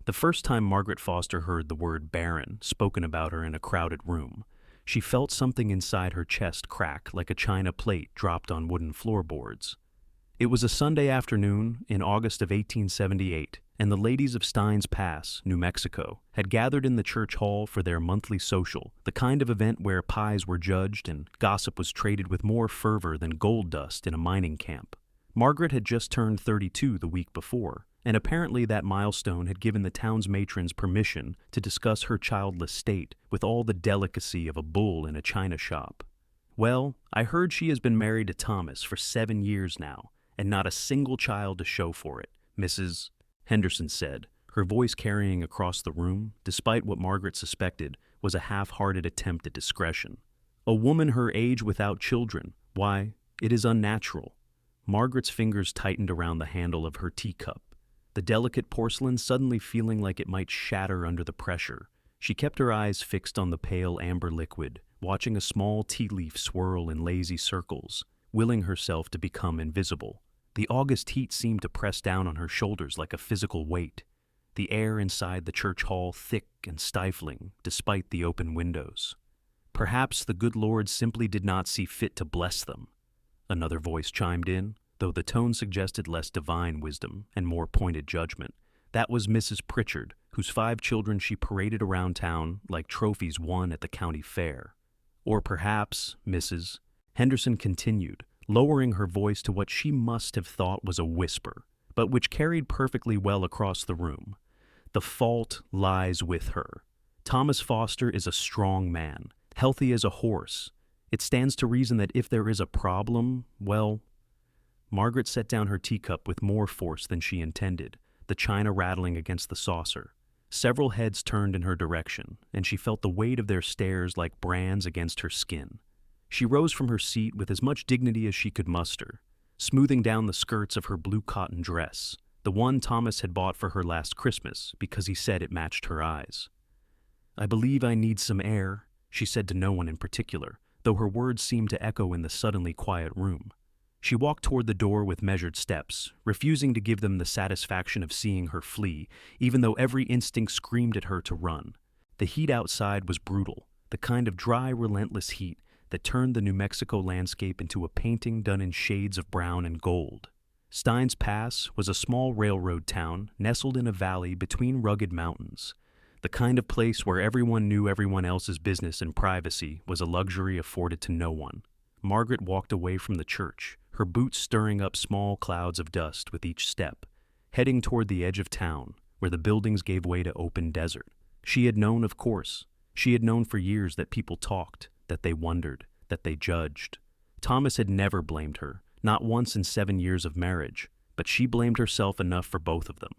The first time Margaret Foster heard the word Barren spoken about her in a crowded room, she felt something inside her chest crack like a china plate dropped on wooden floorboards. It was a Sunday afternoon in August of 1878, and the ladies of Steins Pass, New Mexico, had gathered in the church hall for their monthly social, the kind of event where pies were judged and gossip was traded with more fervor than gold dust in a mining camp. Margaret had just turned 32 the week before, and apparently that milestone had given the town's matrons permission to discuss her childless state with all the delicacy of a bull in a china shop. "Well, I heard she has been married to Thomas for 7 years now, and not a single child to show for it," Mrs. Henderson said, her voice carrying across the room, despite what Margaret suspected was a half-hearted attempt at discretion. "A woman her age without children, why, it is unnatural." Margaret's fingers tightened around the handle of her teacup, the delicate porcelain suddenly feeling like it might shatter under the pressure. She kept her eyes fixed on the pale amber liquid, watching a small tea leaf swirl in lazy circles, willing herself to become invisible. The August heat seemed to press down on her shoulders like a physical weight, the air inside the church hall thick and stifling despite the open windows. "Perhaps the good Lord simply did not see fit to bless them," another voice chimed in, though the tone suggested less divine wisdom and more pointed judgment. That was Mrs. Pritchard, whose 5 children she paraded around town like trophies won at the county fair. "Or perhaps, Mrs. Henderson continued, lowering her voice to what she must have thought was a whisper, but which carried perfectly well across the room. "The fault lies with her. Thomas Foster is a strong man, healthy as a horse. It stands to reason that if there is a problem, well—" Margaret set down her teacup with more force than she intended, the china rattling against the saucer. Several heads turned in her direction, and she felt the weight of their stares like brands against her skin. She rose from her seat with as much dignity as she could muster, smoothing down the skirts of her blue cotton dress, the one Thomas had bought for her last Christmas because he said it matched her eyes. "I believe I need some air," she said to no one in particular, though her words seemed to echo in the suddenly quiet room. She walked toward the door with measured steps, refusing to give them the satisfaction of seeing her flee, even though every instinct screamed at her to run. The heat outside was brutal, the kind of dry, relentless heat that turned the New Mexico landscape into a painting done in shades of brown and gold. Steins Pass was a small railroad town nestled in a valley between rugged mountains, the kind of place where everyone knew everyone else's business and privacy was a luxury afforded to no one. Margaret walked away from the church, her boots stirring up small clouds of dust with each step, heading toward the edge of town, where the buildings gave way to open desert. She had known, of course. She had known for years that people talked, that they wondered, that they judged. Thomas had never blamed her, not once in 7 years of marriage, but she blamed herself enough for both of them.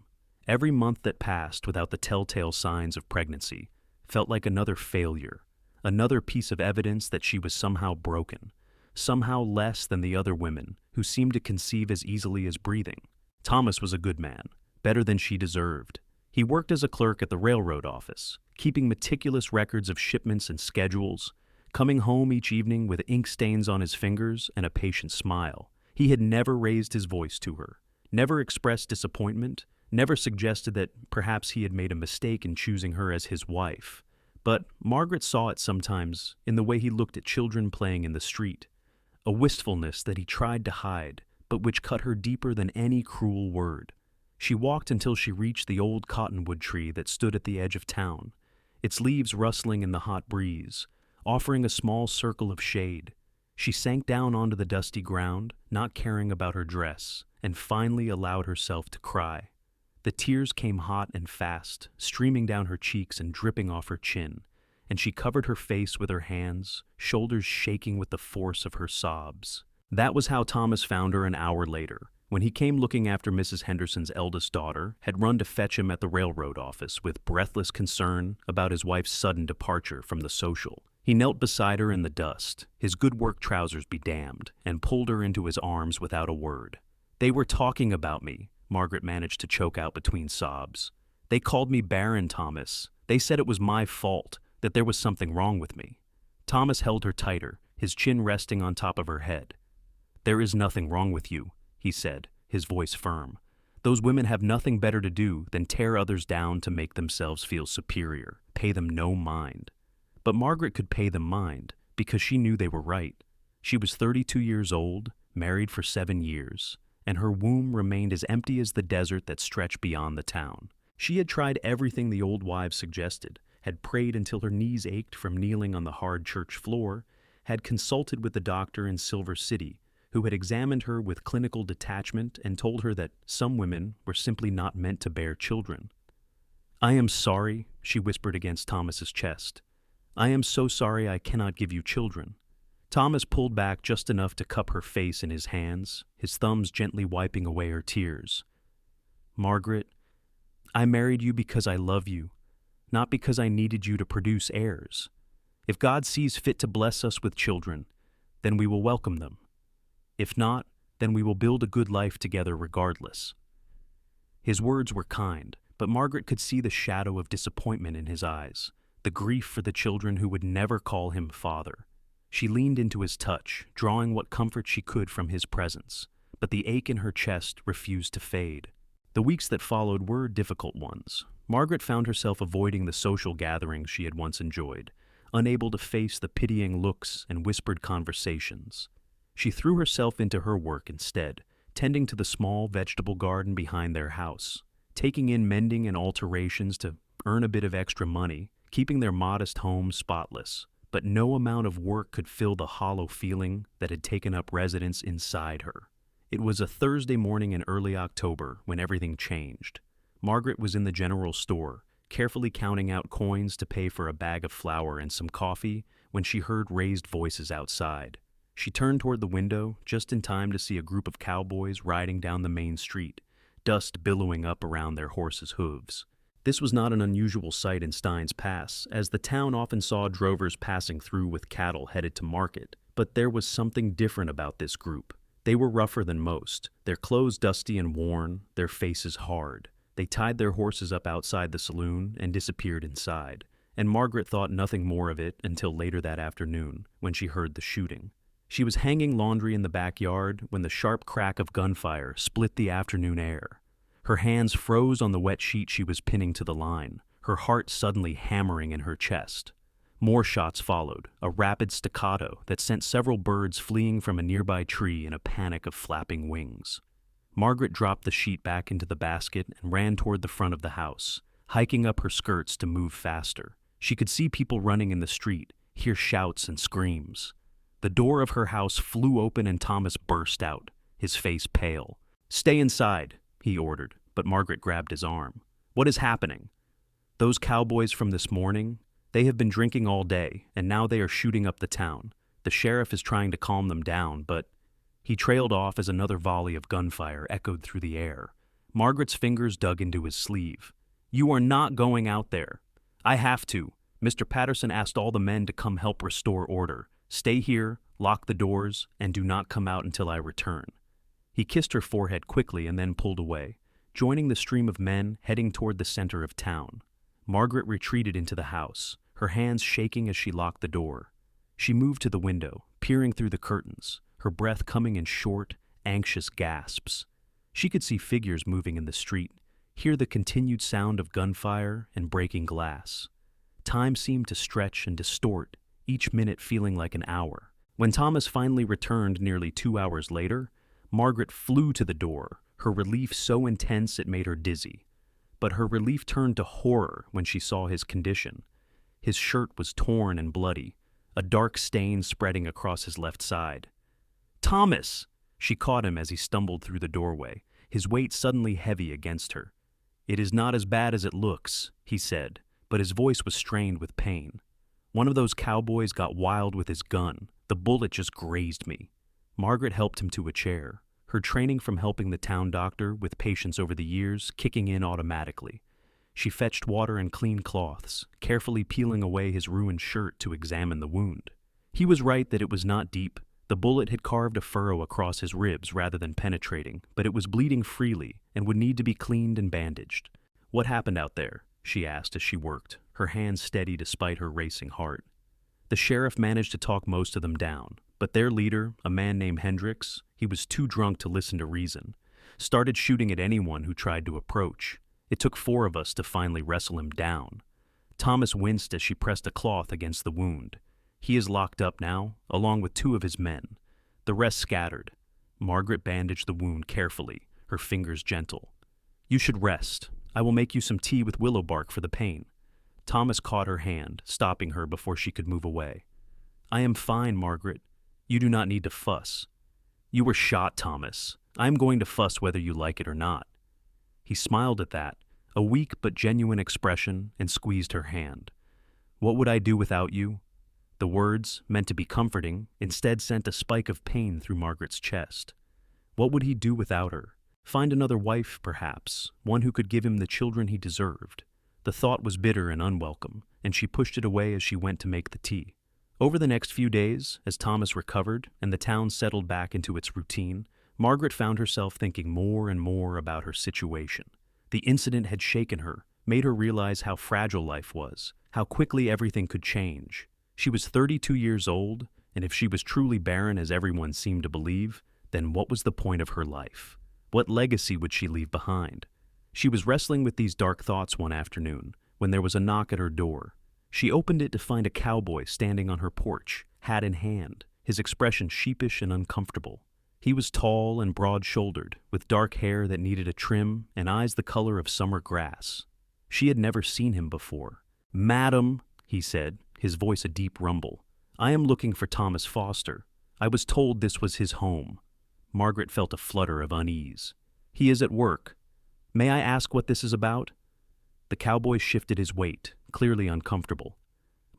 Every month that passed without the telltale signs of pregnancy felt like another failure, another piece of evidence that she was somehow broken, somehow less than the other women who seemed to conceive as easily as breathing. Thomas was a good man, better than she deserved. He worked as a clerk at the railroad office, keeping meticulous records of shipments and schedules, coming home each evening with ink stains on his fingers and a patient smile. He had never raised his voice to her, never expressed disappointment, never suggested that perhaps he had made a mistake in choosing her as his wife. But Margaret saw it sometimes in the way he looked at children playing in the street, a wistfulness that he tried to hide, but which cut her deeper than any cruel word. She walked until she reached the old cottonwood tree that stood at the edge of town, its leaves rustling in the hot breeze, offering a small circle of shade. She sank down onto the dusty ground, not caring about her dress, and finally allowed herself to cry. The tears came hot and fast, streaming down her cheeks and dripping off her chin, and she covered her face with her hands, shoulders shaking with the force of her sobs. That was how Thomas found her an hour later, when he came looking after Mrs. Henderson's eldest daughter, had run to fetch him at the railroad office with breathless concern about his wife's sudden departure from the social. He knelt beside her in the dust, his good work trousers be damned, and pulled her into his arms without a word. "They were talking about me," Margaret managed to choke out between sobs. "They called me Barren, Thomas. They said it was my fault, that there was something wrong with me." Thomas held her tighter, his chin resting on top of her head. "There is nothing wrong with you," he said, his voice firm. Those women have nothing better to do than tear others down to make themselves feel superior, pay them no mind. But Margaret could pay them mind because she knew they were right. She was 32 years old, married for 7 years, and her womb remained as empty as the desert that stretched beyond the town. She had tried everything the old wives suggested, had prayed until her knees ached from kneeling on the hard church floor, had consulted with the doctor in Silver City, who had examined her with clinical detachment and told her that some women were simply not meant to bear children. "I am sorry," she whispered against Thomas's chest. "I am so sorry I cannot give you children." Thomas pulled back just enough to cup her face in his hands, his thumbs gently wiping away her tears. "Margaret, I married you because I love you, not because I needed you to produce heirs. If God sees fit to bless us with children, then we will welcome them. If not, then we will build a good life together regardless." His words were kind, but Margaret could see the shadow of disappointment in his eyes, the grief for the children who would never call him father. She leaned into his touch, drawing what comfort she could from his presence, but the ache in her chest refused to fade. The weeks that followed were difficult ones. Margaret found herself avoiding the social gatherings she had once enjoyed, unable to face the pitying looks and whispered conversations. She threw herself into her work instead, tending to the small vegetable garden behind their house, taking in mending and alterations to earn a bit of extra money, keeping their modest home spotless. But no amount of work could fill the hollow feeling that had taken up residence inside her. It was a Thursday morning in early October when everything changed. Margaret was in the general store, carefully counting out coins to pay for a bag of flour and some coffee, when she heard raised voices outside. She turned toward the window just in time to see a group of cowboys riding down the main street, dust billowing up around their horses' hooves. This was not an unusual sight in Stein's Pass, as the town often saw drovers passing through with cattle headed to market. But there was something different about this group. They were rougher than most, their clothes dusty and worn, their faces hard. They tied their horses up outside the saloon and disappeared inside, and Margaret thought nothing more of it until later that afternoon, when she heard the shooting. She was hanging laundry in the backyard when the sharp crack of gunfire split the afternoon air. Her hands froze on the wet sheet she was pinning to the line, her heart suddenly hammering in her chest. More shots followed, a rapid staccato that sent several birds fleeing from a nearby tree in a panic of flapping wings. Margaret dropped the sheet back into the basket and ran toward the front of the house, hiking up her skirts to move faster. She could see people running in the street, hear shouts and screams. The door of her house flew open and Thomas burst out, his face pale. "Stay inside," he ordered, but Margaret grabbed his arm. "What is happening?" "Those cowboys from this morning, they have been drinking all day, and now they are shooting up the town. The sheriff is trying to calm them down, but—" He trailed off as another volley of gunfire echoed through the air. Margaret's fingers dug into his sleeve. "You are not going out there." "I have to. Mr. Patterson asked all the men to come help restore order. Stay here, lock the doors, and do not come out until I return." He kissed her forehead quickly and then pulled away, joining the stream of men heading toward the center of town. Margaret retreated into the house, her hands shaking as she locked the door. She moved to the window, peering through the curtains, her breath coming in short, anxious gasps. She could see figures moving in the street, hear the continued sound of gunfire and breaking glass. Time seemed to stretch and distort, each minute feeling like an hour. When Thomas finally returned nearly 2 hours later, Margaret flew to the door, her relief so intense it made her dizzy. But her relief turned to horror when she saw his condition. His shirt was torn and bloody, a dark stain spreading across his left side. "Thomas!" She caught him as he stumbled through the doorway, his weight suddenly heavy against her. "It is not as bad as it looks," he said, but his voice was strained with pain. "One of those cowboys got wild with his gun. The bullet just grazed me." Margaret helped him to a chair, her training from helping the town doctor with patients over the years kicking in automatically. She fetched water and clean cloths, carefully peeling away his ruined shirt to examine the wound. He was right that it was not deep. The bullet had carved a furrow across his ribs rather than penetrating, but it was bleeding freely and would need to be cleaned and bandaged. "What happened out there?" she asked as she worked, her hands steady despite her racing heart. The sheriff managed to talk most of them down, but their leader, a man named Hendricks, he was too drunk to listen to reason. started shooting at anyone who tried to approach. It took 4 of us to finally wrestle him down. Thomas winced as she pressed a cloth against the wound. He is locked up now, along with 2 of his men. The rest scattered. Margaret bandaged the wound carefully, her fingers gentle. "You should rest. I will make you some tea with willow bark for the pain." Thomas caught her hand, stopping her before she could move away. "I am fine, Margaret. You do not need to fuss." "You were shot, Thomas. I am going to fuss whether you like it or not." He smiled at that, a weak but genuine expression, and squeezed her hand. "What would I do without you?" The words, meant to be comforting, instead sent a spike of pain through Margaret's chest. What would he do without her? Find another wife, perhaps, one who could give him the children he deserved. The thought was bitter and unwelcome, and she pushed it away as she went to make the tea. Over the next few days, as Thomas recovered and the town settled back into its routine, Margaret found herself thinking more and more about her situation. The incident had shaken her, made her realize how fragile life was, how quickly everything could change. She was 32 years old, and if she was truly barren as everyone seemed to believe, then what was the point of her life? What legacy would she leave behind? She was wrestling with these dark thoughts one afternoon, when there was a knock at her door. She opened it to find a cowboy standing on her porch, hat in hand, his expression sheepish and uncomfortable. He was tall and broad-shouldered, with dark hair that needed a trim and eyes the color of summer grass. She had never seen him before. "Madam," he said, his voice a deep rumble, "I am looking for Thomas Foster. I was told this was his home." Margaret felt a flutter of unease. "He is at work. May I ask what this is about?" The cowboy shifted his weight, clearly uncomfortable.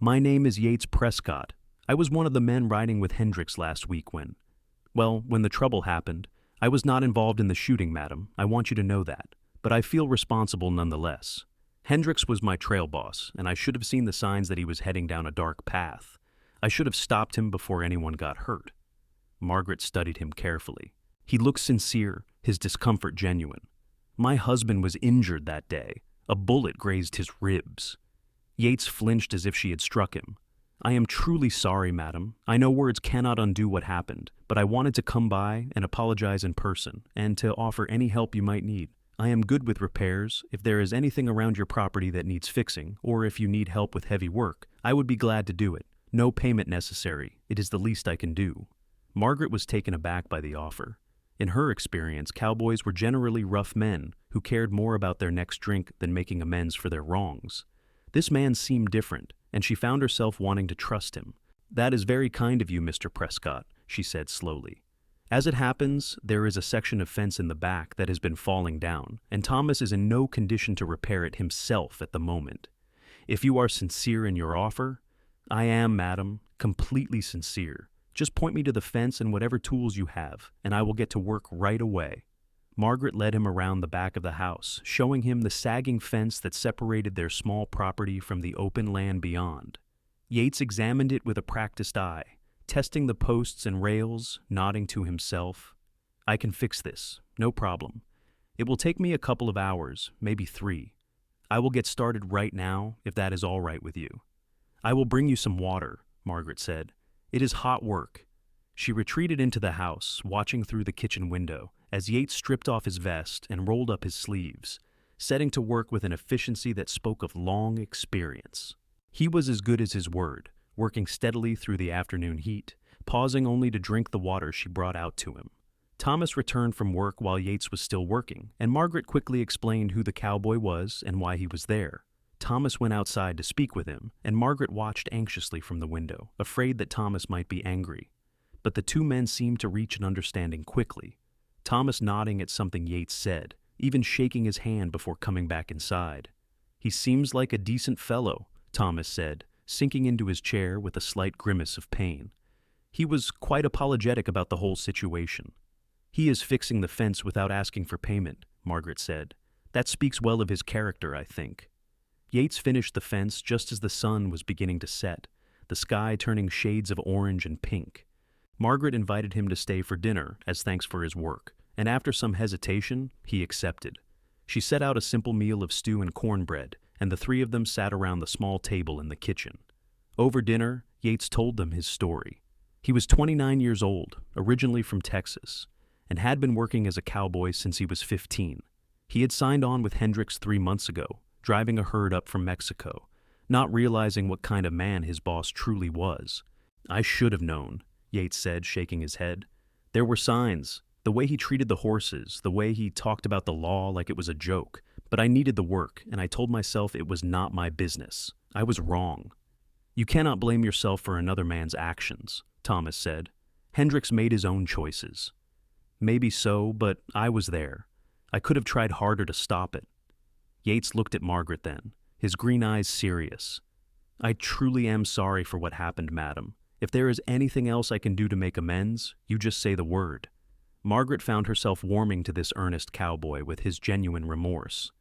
"My name is Yates Prescott. I was one of the men riding with Hendricks last week when the trouble happened. I was not involved in the shooting, madam. I want you to know that. But I feel responsible nonetheless. Hendricks was my trail boss, and I should have seen the signs that he was heading down a dark path. I should have stopped him before anyone got hurt." Margaret studied him carefully. He looked sincere, his discomfort genuine. "My husband was injured that day. A bullet grazed his ribs." Yates flinched as if she had struck him. "I am truly sorry, madam. I know words cannot undo what happened, but I wanted to come by and apologize in person, and to offer any help you might need. I am good with repairs. If there is anything around your property that needs fixing, or if you need help with heavy work, I would be glad to do it. No payment necessary. It is the least I can do." Margaret was taken aback by the offer. In her experience, cowboys were generally rough men who cared more about their next drink than making amends for their wrongs. This man seemed different, and she found herself wanting to trust him. "That is very kind of you, Mr. Prescott," she said slowly. "As it happens, there is a section of fence in the back that has been falling down, and Thomas is in no condition to repair it himself at the moment. If you are sincere in your offer—" "I am, madam, completely sincere. Just point me to the fence and whatever tools you have, and I will get to work right away." Margaret led him around the back of the house, showing him the sagging fence that separated their small property from the open land beyond. Yates examined it with a practiced eye, testing the posts and rails, nodding to himself. "I can fix this, no problem. It will take me a couple of hours, maybe 3. I will get started right now, if that is all right with you." "I will bring you some water," Margaret said. "It is hot work." She retreated into the house, watching through the kitchen window, as Yates stripped off his vest and rolled up his sleeves, setting to work with an efficiency that spoke of long experience. He was as good as his word, working steadily through the afternoon heat, pausing only to drink the water she brought out to him. Thomas returned from work while Yates was still working, and Margaret quickly explained who the cowboy was and why he was there. Thomas went outside to speak with him, and Margaret watched anxiously from the window, afraid that Thomas might be angry. But the 2 men seemed to reach an understanding quickly, Thomas nodding at something Yates said, even shaking his hand before coming back inside. "He seems like a decent fellow," Thomas said, sinking into his chair with a slight grimace of pain. He was quite apologetic about the whole situation. "He is fixing the fence without asking for payment," Margaret said. "That speaks well of his character, I think." Yates finished the fence just as the sun was beginning to set, the sky turning shades of orange and pink. Margaret invited him to stay for dinner as thanks for his work, and after some hesitation, he accepted. She set out a simple meal of stew and cornbread, and the 3 of them sat around the small table in the kitchen. Over dinner, Yates told them his story. He was 29 years old, originally from Texas, and had been working as a cowboy since he was 15. He had signed on with Hendricks 3 months ago, driving a herd up from Mexico, not realizing what kind of man his boss truly was. "I should have known," Yates said, shaking his head. "There were signs, the way he treated the horses, the way he talked about the law like it was a joke. But I needed the work, and I told myself it was not my business. I was wrong." "You cannot blame yourself for another man's actions," Thomas said. "Hendricks made his own choices." "Maybe so, but I was there. I could have tried harder to stop it." Yates looked at Margaret then, his green eyes serious. "I truly am sorry for what happened, madam. If there is anything else I can do to make amends, you just say the word." Margaret found herself warming to this earnest cowboy with his genuine remorse.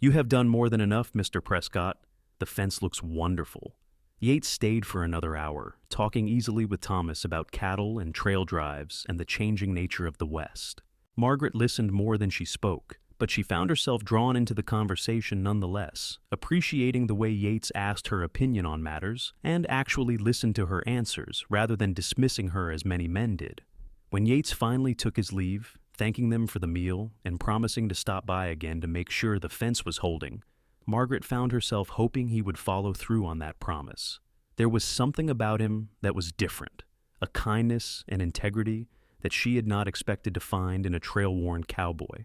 "You have done more than enough, Mr. Prescott. The fence looks wonderful." Yates stayed for another hour, talking easily with Thomas about cattle and trail drives and the changing nature of the West. Margaret listened more than she spoke, but she found herself drawn into the conversation nonetheless, appreciating the way Yates asked her opinion on matters and actually listened to her answers rather than dismissing her as many men did. When Yates finally took his leave, thanking them for the meal and promising to stop by again to make sure the fence was holding, Margaret found herself hoping he would follow through on that promise. There was something about him that was different, a kindness and integrity that she had not expected to find in a trail-worn cowboy.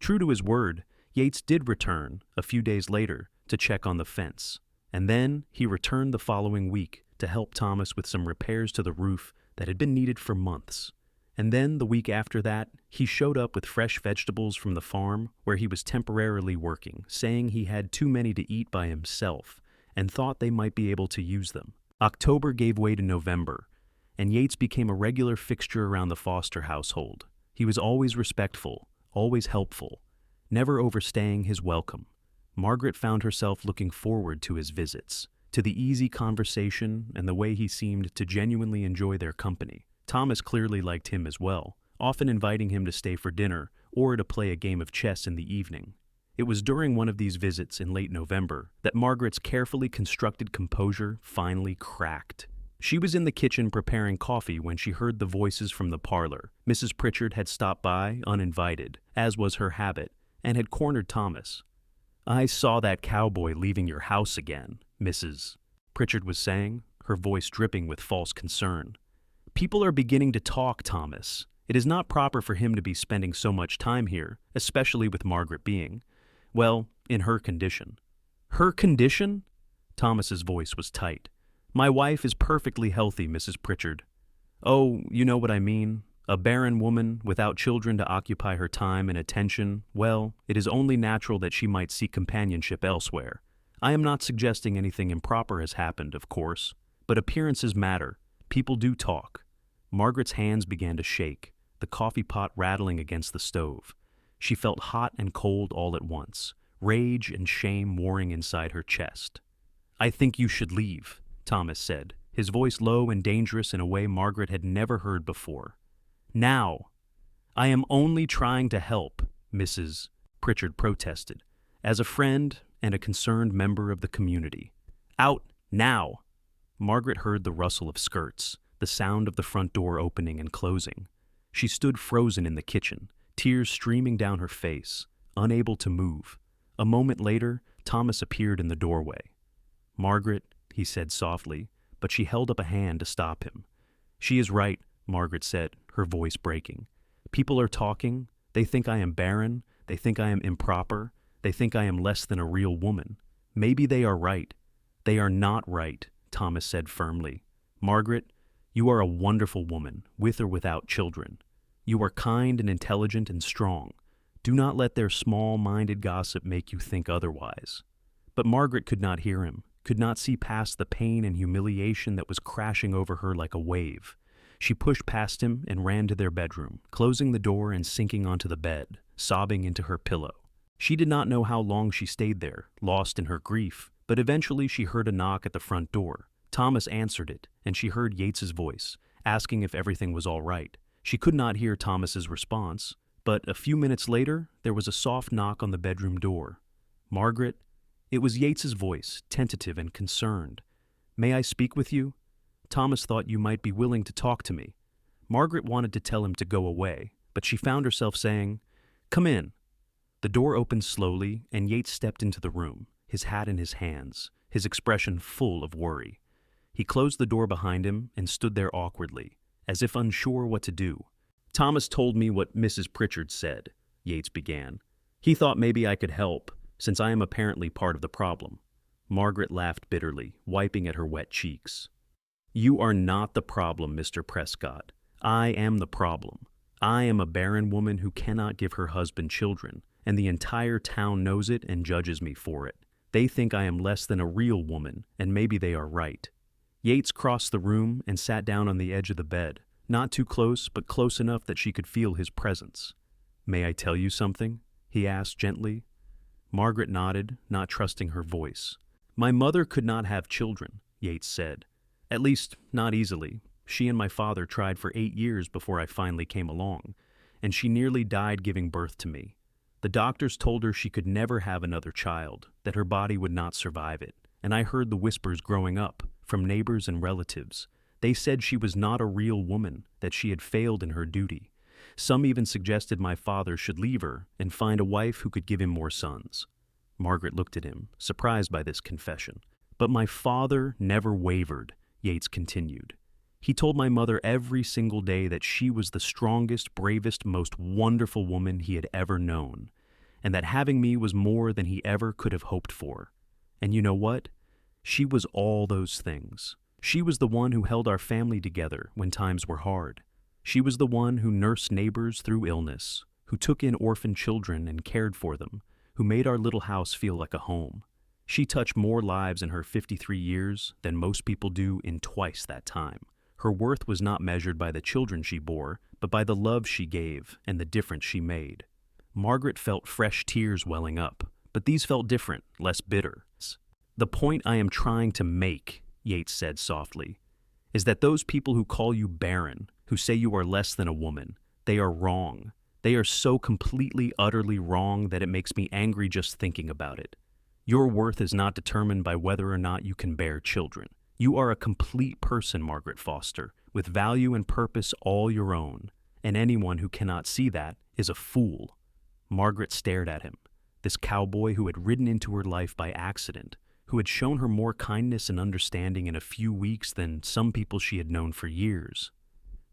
True to his word, Yates did return a few days later to check on the fence, and then he returned the following week to help Thomas with some repairs to the roof that had been needed for months. And then, the week after that, he showed up with fresh vegetables from the farm where he was temporarily working, saying he had too many to eat by himself and thought they might be able to use them. October gave way to November, and Yates became a regular fixture around the Foster household. He was always respectful, always helpful, never overstaying his welcome. Margaret found herself looking forward to his visits, to the easy conversation and the way he seemed to genuinely enjoy their company. Thomas clearly liked him as well, often inviting him to stay for dinner or to play a game of chess in the evening. It was during one of these visits in late November that Margaret's carefully constructed composure finally cracked. She was in the kitchen preparing coffee when she heard the voices from the parlor. Mrs. Pritchard had stopped by, uninvited, as was her habit, and had cornered Thomas. "I saw that cowboy leaving your house again," Mrs. Pritchard was saying, her voice dripping with false concern. "People are beginning to talk, Thomas. It is not proper for him to be spending so much time here, especially with Margaret being, well, in her condition." "Her condition?" Thomas's voice was tight. "My wife is perfectly healthy, Mrs. Pritchard." "Oh, you know what I mean. A barren woman, without children to occupy her time and attention, well, it is only natural that she might seek companionship elsewhere. I am not suggesting anything improper has happened, of course, but appearances matter. People do talk." Margaret's hands began to shake, the coffee pot rattling against the stove. She felt hot and cold all at once, rage and shame warring inside her chest. "I think you should leave," Thomas said, his voice low and dangerous in a way Margaret had never heard before. "Now." "I am only trying to help," Mrs. Pritchard protested, as a friend and a concerned member of the community. "Out, now." Margaret heard the rustle of skirts, the sound of the front door opening and closing. She stood frozen in the kitchen, tears streaming down her face, unable to move. A moment later, Thomas appeared in the doorway. "Margaret," he said softly, but she held up a hand to stop him. "She is right," Margaret said, her voice breaking. "People are talking. They think I am barren. They think I am improper. They think I am less than a real woman. Maybe they are right. They are not right," Thomas said firmly. "Margaret, you are a wonderful woman, with or without children. You are kind and intelligent and strong. Do not let their small-minded gossip make you think otherwise." But Margaret could not hear him, could not see past the pain and humiliation that was crashing over her like a wave. She pushed past him and ran to their bedroom, closing the door and sinking onto the bed, sobbing into her pillow. She did not know how long she stayed there, lost in her grief, but eventually she heard a knock at the front door. Thomas answered it, and she heard Yates's voice, asking if everything was all right. She could not hear Thomas's response, but a few minutes later, there was a soft knock on the bedroom door. "Margaret?" It was Yates's voice, tentative and concerned. "May I speak with you? Thomas thought you might be willing to talk to me." Margaret wanted to tell him to go away, but she found herself saying, "Come in." The door opened slowly, and Yates stepped into the room, his hat in his hands, his expression full of worry. He closed the door behind him and stood there awkwardly, as if unsure what to do. "Thomas told me what Mrs. Pritchard said," Yates began. "He thought maybe I could help, since I am apparently part of the problem." Margaret laughed bitterly, wiping at her wet cheeks. "You are not the problem, Mr. Prescott. I am the problem. I am a barren woman who cannot give her husband children, and the entire town knows it and judges me for it. They think I am less than a real woman, and maybe they are right." Yates crossed the room and sat down on the edge of the bed, not too close, but close enough that she could feel his presence. "May I tell you something?" he asked gently. Margaret nodded, not trusting her voice. "My mother could not have children," Yates said. "At least, not easily. She and my father tried for 8 years before I finally came along, and she nearly died giving birth to me. The doctors told her she could never have another child, that her body would not survive it, and I heard the whispers growing up, from neighbors and relatives. They said she was not a real woman, that she had failed in her duty. Some even suggested my father should leave her and find a wife who could give him more sons." Margaret looked at him, surprised by this confession. "But my father never wavered," Yates continued. "He told my mother every single day that she was the strongest, bravest, most wonderful woman he had ever known, and that having me was more than he ever could have hoped for. And you know what? She was all those things. She was the one who held our family together when times were hard. She was the one who nursed neighbors through illness, who took in orphan children and cared for them, who made our little house feel like a home. She touched more lives in her 53 years than most people do in twice that time. Her worth was not measured by the children she bore, but by the love she gave and the difference she made." Margaret felt fresh tears welling up, but these felt different, less bitter. "The point I am trying to make," Yates said softly, "is that those people who call you barren, who say you are less than a woman, they are wrong. They are so completely, utterly wrong that it makes me angry just thinking about it. Your worth is not determined by whether or not you can bear children. You are a complete person, Margaret Foster, with value and purpose all your own, and anyone who cannot see that is a fool." Margaret stared at him, this cowboy who had ridden into her life by accident, who had shown her more kindness and understanding in a few weeks than some people she had known for years.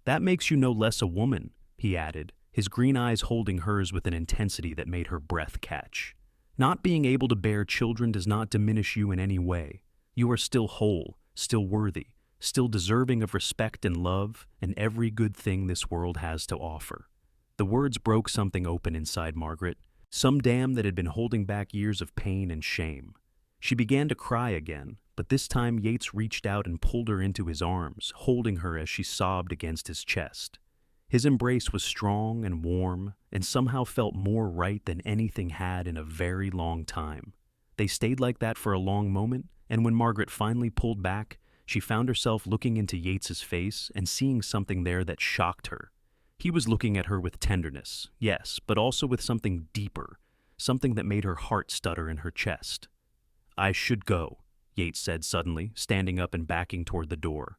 "That makes you no less a woman," he added, his green eyes holding hers with an intensity that made her breath catch. "Not being able to bear children does not diminish you in any way. You are still whole, still worthy, still deserving of respect and love and every good thing this world has to offer." The words broke something open inside Margaret, some dam that had been holding back years of pain and shame. She began to cry again, but this time Yates reached out and pulled her into his arms, holding her as she sobbed against his chest. His embrace was strong and warm, and somehow felt more right than anything had in a very long time. They stayed like that for a long moment, and when Margaret finally pulled back, she found herself looking into Yates's face and seeing something there that shocked her. He was looking at her with tenderness, yes, but also with something deeper, something that made her heart stutter in her chest. "I should go," Yates said suddenly, standing up and backing toward the door.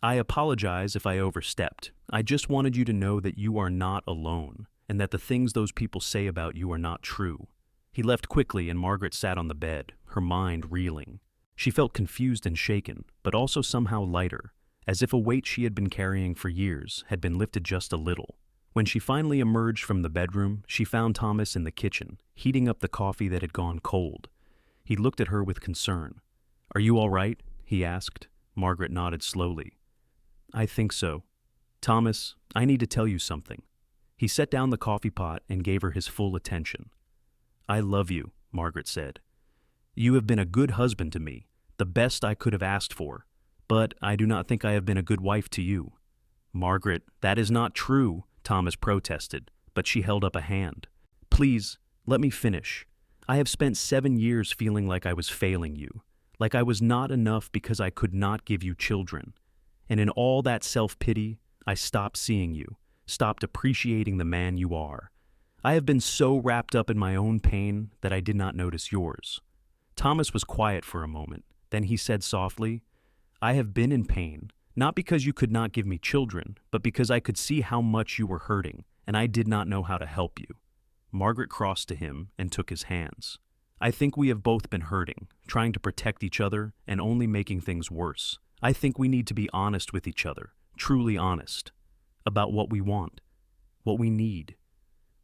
"I apologize if I overstepped. I just wanted you to know that you are not alone, and that the things those people say about you are not true." He left quickly, and Margaret sat on the bed, her mind reeling. She felt confused and shaken, but also somehow lighter, as if a weight she had been carrying for years had been lifted just a little. When she finally emerged from the bedroom, she found Thomas in the kitchen, heating up the coffee that had gone cold. He looked at her with concern. "Are you all right?" he asked. Margaret nodded slowly. "I think so. Thomas, I need to tell you something." He set down the coffee pot and gave her his full attention. "I love you," Margaret said. "You have been a good husband to me, the best I could have asked for, but I do not think I have been a good wife to you." "Margaret, that is not true," Thomas protested, but she held up a hand. "Please, let me finish. I have spent 7 years feeling like I was failing you, like I was not enough because I could not give you children. And in all that self-pity, I stopped seeing you, stopped appreciating the man you are. I have been so wrapped up in my own pain that I did not notice yours." Thomas was quiet for a moment. Then he said softly, "I have been in pain, not because you could not give me children, but because I could see how much you were hurting, and I did not know how to help you." Margaret crossed to him and took his hands. "I think we have both been hurting, trying to protect each other and only making things worse. I think we need to be honest with each other, truly honest, about what we want, what we need,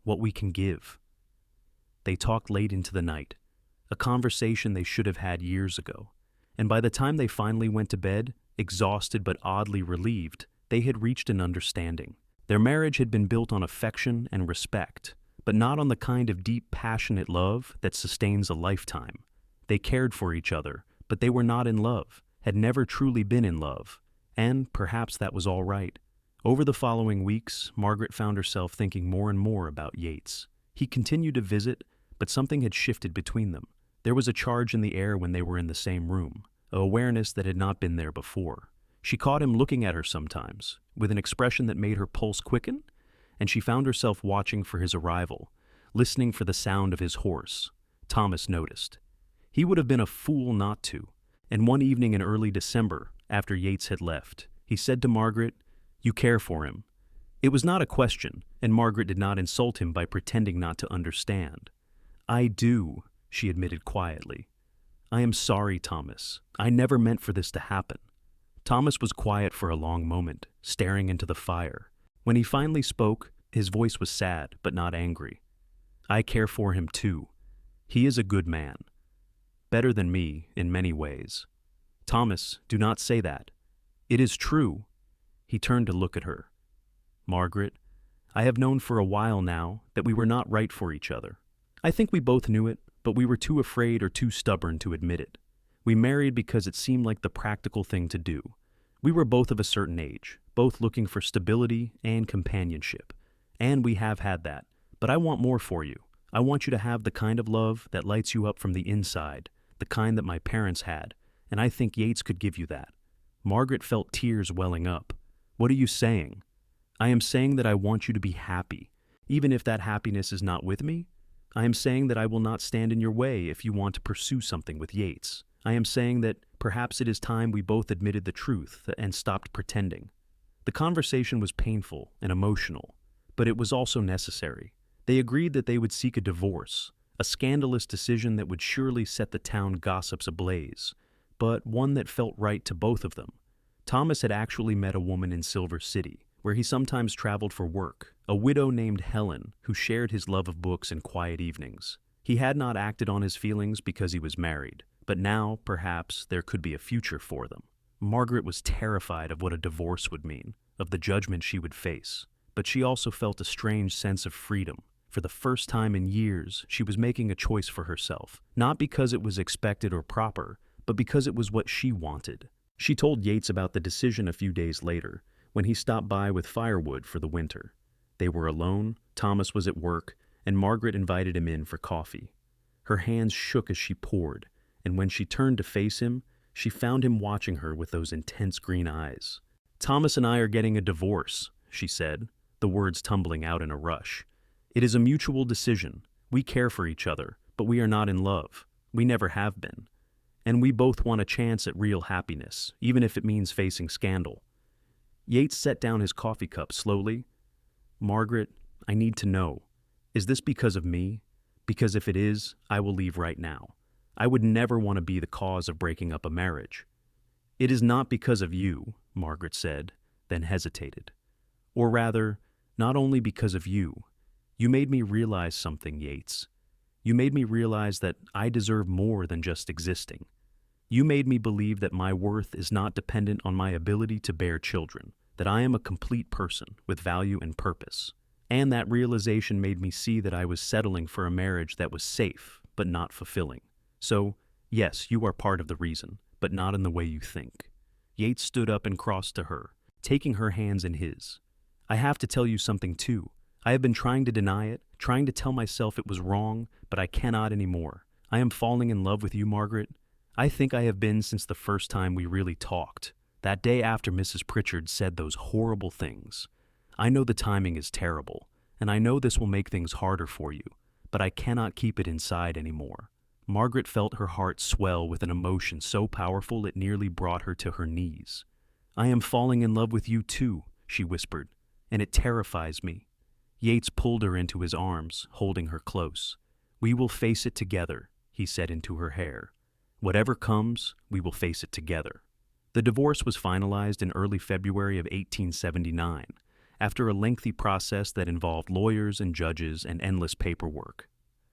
what we can give." They talked late into the night, a conversation they should have had years ago, and by the time they finally went to bed, exhausted but oddly relieved, they had reached an understanding. Their marriage had been built on affection and respect, but not on the kind of deep, passionate love that sustains a lifetime. They cared for each other, but they were not in love, had never truly been in love, and perhaps that was all right. Over the following weeks, Margaret found herself thinking more and more about Yates. He continued to visit, but something had shifted between them. There was a charge in the air when they were in the same room, an awareness that had not been there before. She caught him looking at her sometimes, with an expression that made her pulse quicken, and she found herself watching for his arrival, listening for the sound of his horse. Thomas noticed. He would have been a fool not to, and one evening in early December, after Yates had left, he said to Margaret, "You care for him." It was not a question, and Margaret did not insult him by pretending not to understand. "I do," she admitted quietly. "I am sorry, Thomas. I never meant for this to happen." Thomas was quiet for a long moment, staring into the fire. When he finally spoke, his voice was sad but not angry. "I care for him too. He is a good man. Better than me in many ways." "Thomas, do not say that. It is true." He turned to look at her. "Margaret, I have known for a while now that we were not right for each other. I think we both knew it, but we were too afraid or too stubborn to admit it. We married because it seemed like the practical thing to do. We were both of a certain age, both looking for stability and companionship. And we have had that. But I want more for you. I want you to have the kind of love that lights you up from the inside, the kind that my parents had, and I think Yates could give you that." Margaret felt tears welling up. "What are you saying?" "I am saying that I want you to be happy, even if that happiness is not with me. I am saying that I will not stand in your way if you want to pursue something with Yates. I am saying that perhaps it is time we both admitted the truth and stopped pretending." The conversation was painful and emotional, but it was also necessary. They agreed that they would seek a divorce, a scandalous decision that would surely set the town gossips ablaze, but one that felt right to both of them. Thomas had actually met a woman in Silver City, where he sometimes traveled for work, a widow named Helen who shared his love of books and quiet evenings. He had not acted on his feelings because he was married, but now, perhaps, there could be a future for them. Margaret was terrified of what a divorce would mean, of the judgment she would face, but she also felt a strange sense of freedom. For the first time in years, she was making a choice for herself, not because it was expected or proper, but because it was what she wanted. She told Yates about the decision a few days later, when he stopped by with firewood for the winter. They were alone, Thomas was at work, and Margaret invited him in for coffee. Her hands shook as she poured, and when she turned to face him, she found him watching her with those intense green eyes. "Thomas and I are getting a divorce," she said, the words tumbling out in a rush. "It is a mutual decision. We care for each other, but we are not in love. We never have been. And we both want a chance at real happiness, even if it means facing scandal." Yates set down his coffee cup slowly. "Margaret, I need to know. Is this because of me? Because if it is, I will leave right now. I would never want to be the cause of breaking up a marriage." "It is not because of you," Margaret said, then hesitated. "Or rather, not only because of you. You made me realize something, Yates. You made me realize that I deserve more than just existing. You made me believe that my worth is not dependent on my ability to bear children, that I am a complete person with value and purpose. And that realization made me see that I was settling for a marriage that was safe, but not fulfilling. So, yes, you are part of the reason, but not in the way you think." Yates stood up and crossed to her, taking her hands in his. "I have to tell you something too. I have been trying to deny it, trying to tell myself it was wrong, but I cannot anymore. I am falling in love with you, Margaret. I think I have been since the first time we really talked, that day after Mrs. Pritchard said those horrible things. I know the timing is terrible, and I know this will make things harder for you, but I cannot keep it inside anymore." Margaret felt her heart swell with an emotion so powerful it nearly brought her to her knees. "I am falling in love with you too," she whispered, "and it terrifies me." Yates pulled her into his arms, holding her close. "We will face it together," he said into her hair. "Whatever comes, we will face it together." The divorce was finalized in early February of 1879, after a lengthy process that involved lawyers and judges and endless paperwork.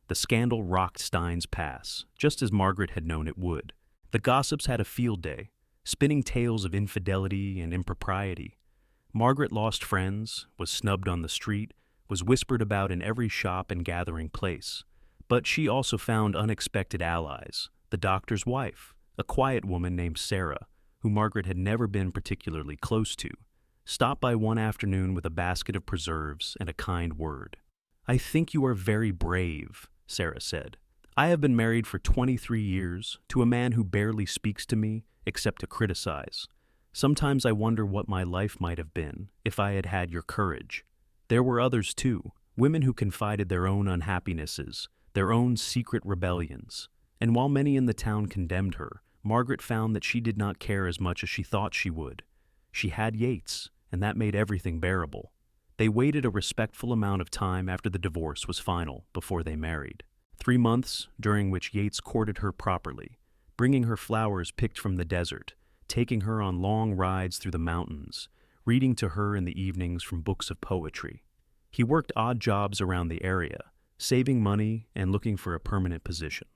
The scandal rocked Stein's Pass, just as Margaret had known it would. The gossips had a field day, spinning tales of infidelity and impropriety. Margaret lost friends, was snubbed on the street, was whispered about in every shop and gathering place. But she also found unexpected allies: the doctor's wife, a quiet woman named Sarah, who Margaret had never been particularly close to, stopped by one afternoon with a basket of preserves and a kind word. "I think you are very brave," Sarah said. "I have been married for 23 years to a man who barely speaks to me except to criticize. Sometimes I wonder what my life might have been if I had had your courage." There were others too, women who confided their own unhappinesses, their own secret rebellions. And while many in the town condemned her, Margaret found that she did not care as much as she thought she would. She had Yates, and that made everything bearable. They waited a respectful amount of time after the divorce was final before they married. 3 months during which Yates courted her properly, bringing her flowers picked from the desert, taking her on long rides through the mountains, reading to her in the evenings from books of poetry. He worked odd jobs around the area, saving money and looking for a permanent position.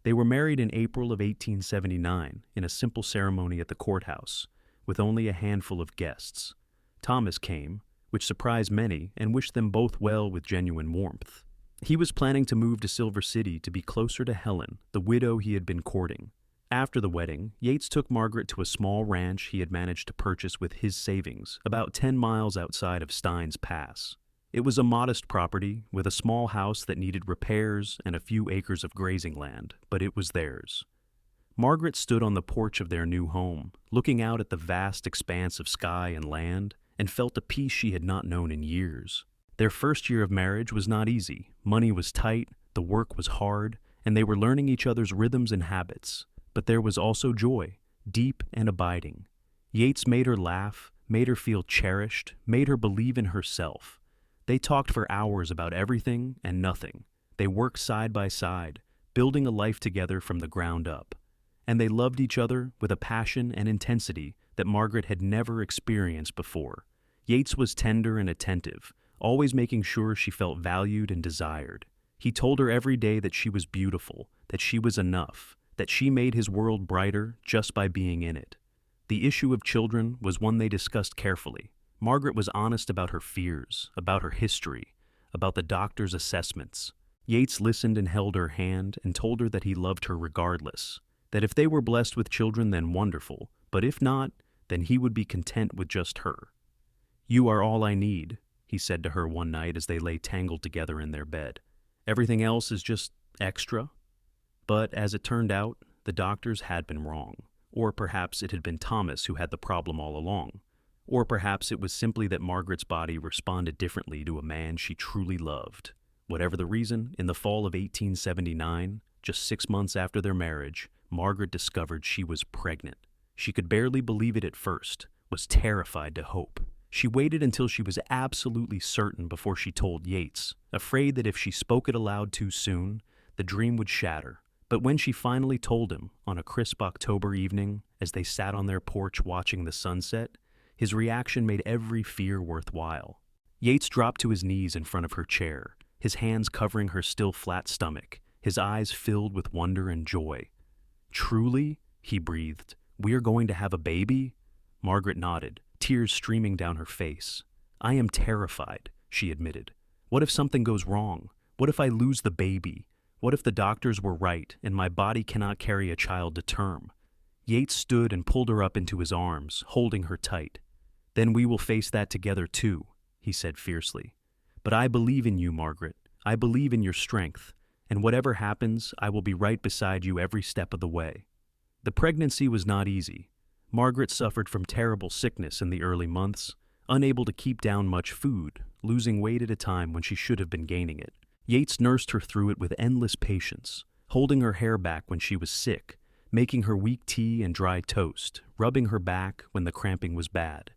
They were married in April of 1879 in a simple ceremony at the courthouse, with only a handful of guests. Thomas came, which surprised many and wished them both well with genuine warmth. He was planning to move to Silver City to be closer to Helen, the widow he had been courting. After the wedding, Yates took Margaret to a small ranch he had managed to purchase with his savings, about 10 miles outside of Stein's Pass. It was a modest property, with a small house that needed repairs and a few acres of grazing land, but it was theirs. Margaret stood on the porch of their new home, looking out at the vast expanse of sky and land, and felt a peace she had not known in years. Their first year of marriage was not easy. Money was tight, the work was hard, and they were learning each other's rhythms and habits. But there was also joy, deep and abiding. Yates made her laugh, made her feel cherished, made her believe in herself. They talked for hours about everything and nothing. They worked side by side, building a life together from the ground up. And they loved each other with a passion and intensity that Margaret had never experienced before. Yates was tender and attentive, always making sure she felt valued and desired. He told her every day that she was beautiful, that she was enough, that she made his world brighter just by being in it. The issue of children was one they discussed carefully. Margaret was honest about her fears, about her history, about the doctor's assessments. Yates listened and held her hand and told her that he loved her regardless, that if they were blessed with children, then wonderful, but if not, then he would be content with just her. "You are all I need," he said to her one night as they lay tangled together in their bed. "Everything else is just extra." But as it turned out, the doctors had been wrong. Or perhaps it had been Thomas who had the problem all along. Or perhaps it was simply that Margaret's body responded differently to a man she truly loved. Whatever the reason, in the fall of 1879, just 6 months after their marriage, Margaret discovered she was pregnant. She could barely believe it at first, was terrified to hope. She waited until she was absolutely certain before she told Yates, afraid that if she spoke it aloud too soon, the dream would shatter. But when she finally told him, on a crisp October evening, as they sat on their porch watching the sunset, his reaction made every fear worthwhile. Yates dropped to his knees in front of her chair, his hands covering her still flat stomach, his eyes filled with wonder and joy. "Truly?" he breathed. "We are going to have a baby?" Margaret nodded, tears streaming down her face. "I am terrified," she admitted. "What if something goes wrong? What if I lose the baby? What if the doctors were right and my body cannot carry a child to term?" Yates stood and pulled her up into his arms, holding her tight. "Then we will face that together too," he said fiercely. "But I believe in you, Margaret. I believe in your strength, and whatever happens, I will be right beside you every step of the way." The pregnancy was not easy. Margaret suffered from terrible sickness in the early months, unable to keep down much food, losing weight at a time when she should have been gaining it. Yates nursed her through it with endless patience, holding her hair back when she was sick, making her weak tea and dry toast, rubbing her back when the cramping was bad.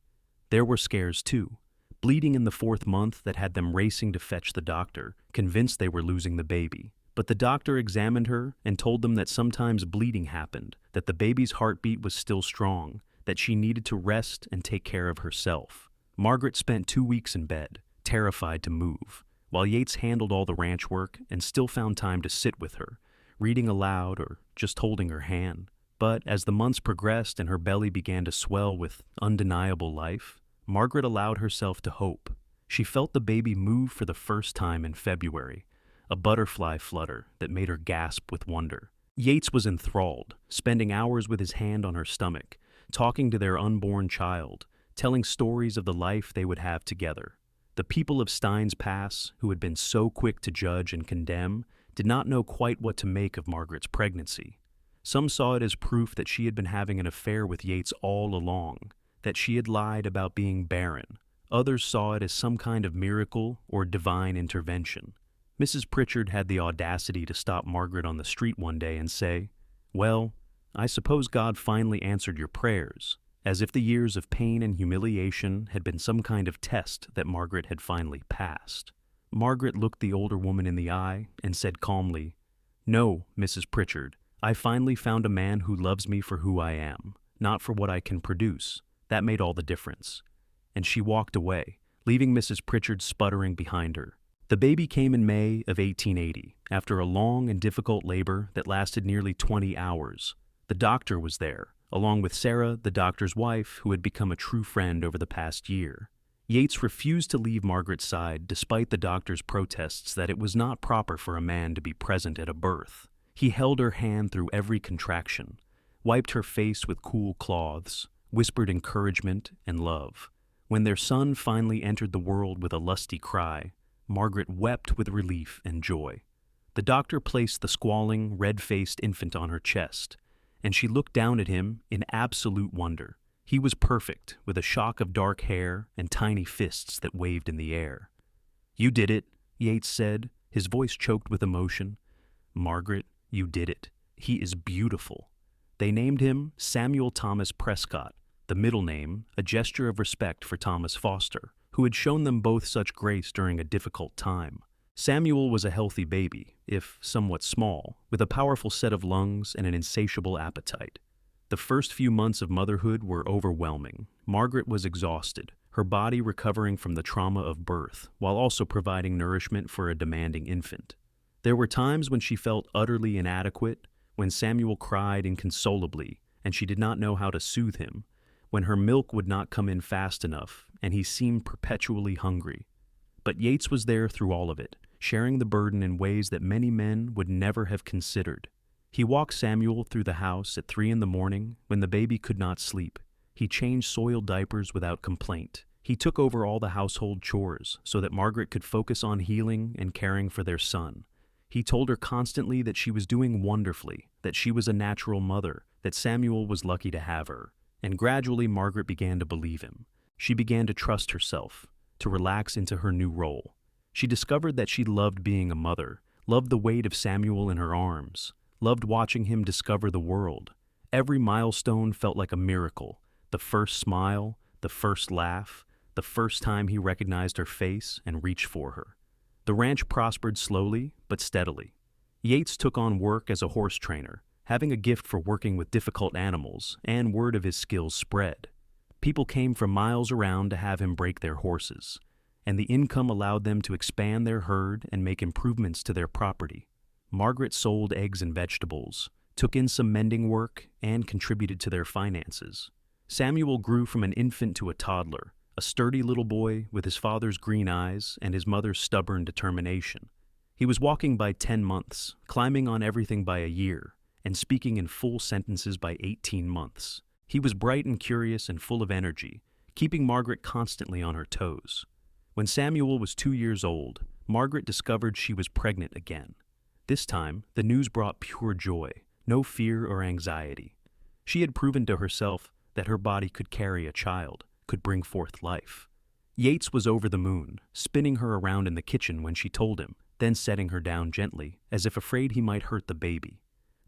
There were scares too, bleeding in the 4th month that had them racing to fetch the doctor, convinced they were losing the baby. But the doctor examined her and told them that sometimes bleeding happened, that the baby's heartbeat was still strong, that she needed to rest and take care of herself. Margaret spent 2 weeks in bed, terrified to move, while Yates handled all the ranch work and still found time to sit with her, reading aloud or just holding her hand. But as the months progressed and her belly began to swell with undeniable life, Margaret allowed herself to hope. She felt the baby move for the first time in February, a butterfly flutter that made her gasp with wonder. Yates was enthralled, spending hours with his hand on her stomach, talking to their unborn child, telling stories of the life they would have together. The people of Stein's Pass, who had been so quick to judge and condemn, did not know quite what to make of Margaret's pregnancy. Some saw it as proof that she had been having an affair with Yates all along, that she had lied about being barren. Others saw it as some kind of miracle or divine intervention. Mrs. Pritchard had the audacity to stop Margaret on the street one day and say, "Well, I suppose God finally answered your prayers," as if the years of pain and humiliation had been some kind of test that Margaret had finally passed. Margaret looked the older woman in the eye and said calmly, "No, Mrs. Pritchard, I finally found a man who loves me for who I am, not for what I can produce. That made all the difference." And she walked away, leaving Mrs. Pritchard sputtering behind her. The baby came in May of 1880, after a long and difficult labor that lasted nearly 20 hours. The doctor was there, along with Sarah, the doctor's wife, who had become a true friend over the past year. Yates refused to leave Margaret's side despite the doctor's protests that it was not proper for a man to be present at a birth. He held her hand through every contraction, wiped her face with cool cloths, whispered encouragement and love. When their son finally entered the world with a lusty cry, Margaret wept with relief and joy. The doctor placed the squalling, red-faced infant on her chest, and she looked down at him in absolute wonder. He was perfect, with a shock of dark hair and tiny fists that waved in the air. "You did it," Yates said, his voice choked with emotion. "Margaret, you did it. He is beautiful." They named him Samuel Thomas Prescott, the middle name a gesture of respect for Thomas Foster, who had shown them both such grace during a difficult time. Samuel was a healthy baby, if somewhat small, with a powerful set of lungs and an insatiable appetite. The first few months of motherhood were overwhelming. Margaret was exhausted, her body recovering from the trauma of birth, while also providing nourishment for a demanding infant. There were times when she felt utterly inadequate, when Samuel cried inconsolably and she did not know how to soothe him, when her milk would not come in fast enough and he seemed perpetually hungry. But Yates was there through all of it, sharing the burden in ways that many men would never have considered. He walked Samuel through the house at 3 a.m. when the baby could not sleep. He changed soiled diapers without complaint. He took over all the household chores so that Margaret could focus on healing and caring for their son. He told her constantly that she was doing wonderfully, that she was a natural mother, that Samuel was lucky to have her. And gradually Margaret began to believe him. She began to trust herself, to relax into her new role. She discovered that she loved being a mother, loved the weight of Samuel in her arms, loved watching him discover the world. Every milestone felt like a miracle. The first smile, the first laugh, the first time he recognized her face and reached for her. The ranch prospered slowly but steadily. Yates took on work as a horse trainer, having a gift for working with difficult animals, and word of his skills spread. People came from miles around to have him break their horses, and the income allowed them to expand their herd and make improvements to their property. Margaret sold eggs and vegetables, took in some mending work, and contributed to their finances. Samuel grew from an infant to a toddler, a sturdy little boy with his father's green eyes and his mother's stubborn determination. He was walking by 10 months, climbing on everything by a year, and speaking in full sentences by 18 months. He was bright and curious and full of energy, keeping Margaret constantly on her toes. When Samuel was 2 years old, Margaret discovered she was pregnant again. This time, the news brought pure joy, no fear or anxiety. She had proven to herself that her body could carry a child, could bring forth life. Yates was over the moon, spinning her around in the kitchen when she told him, then setting her down gently, as if afraid he might hurt the baby.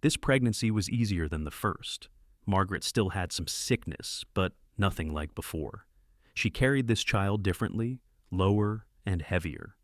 This pregnancy was easier than the first. Margaret still had some sickness, but nothing like before. She carried this child differently, lower and heavier.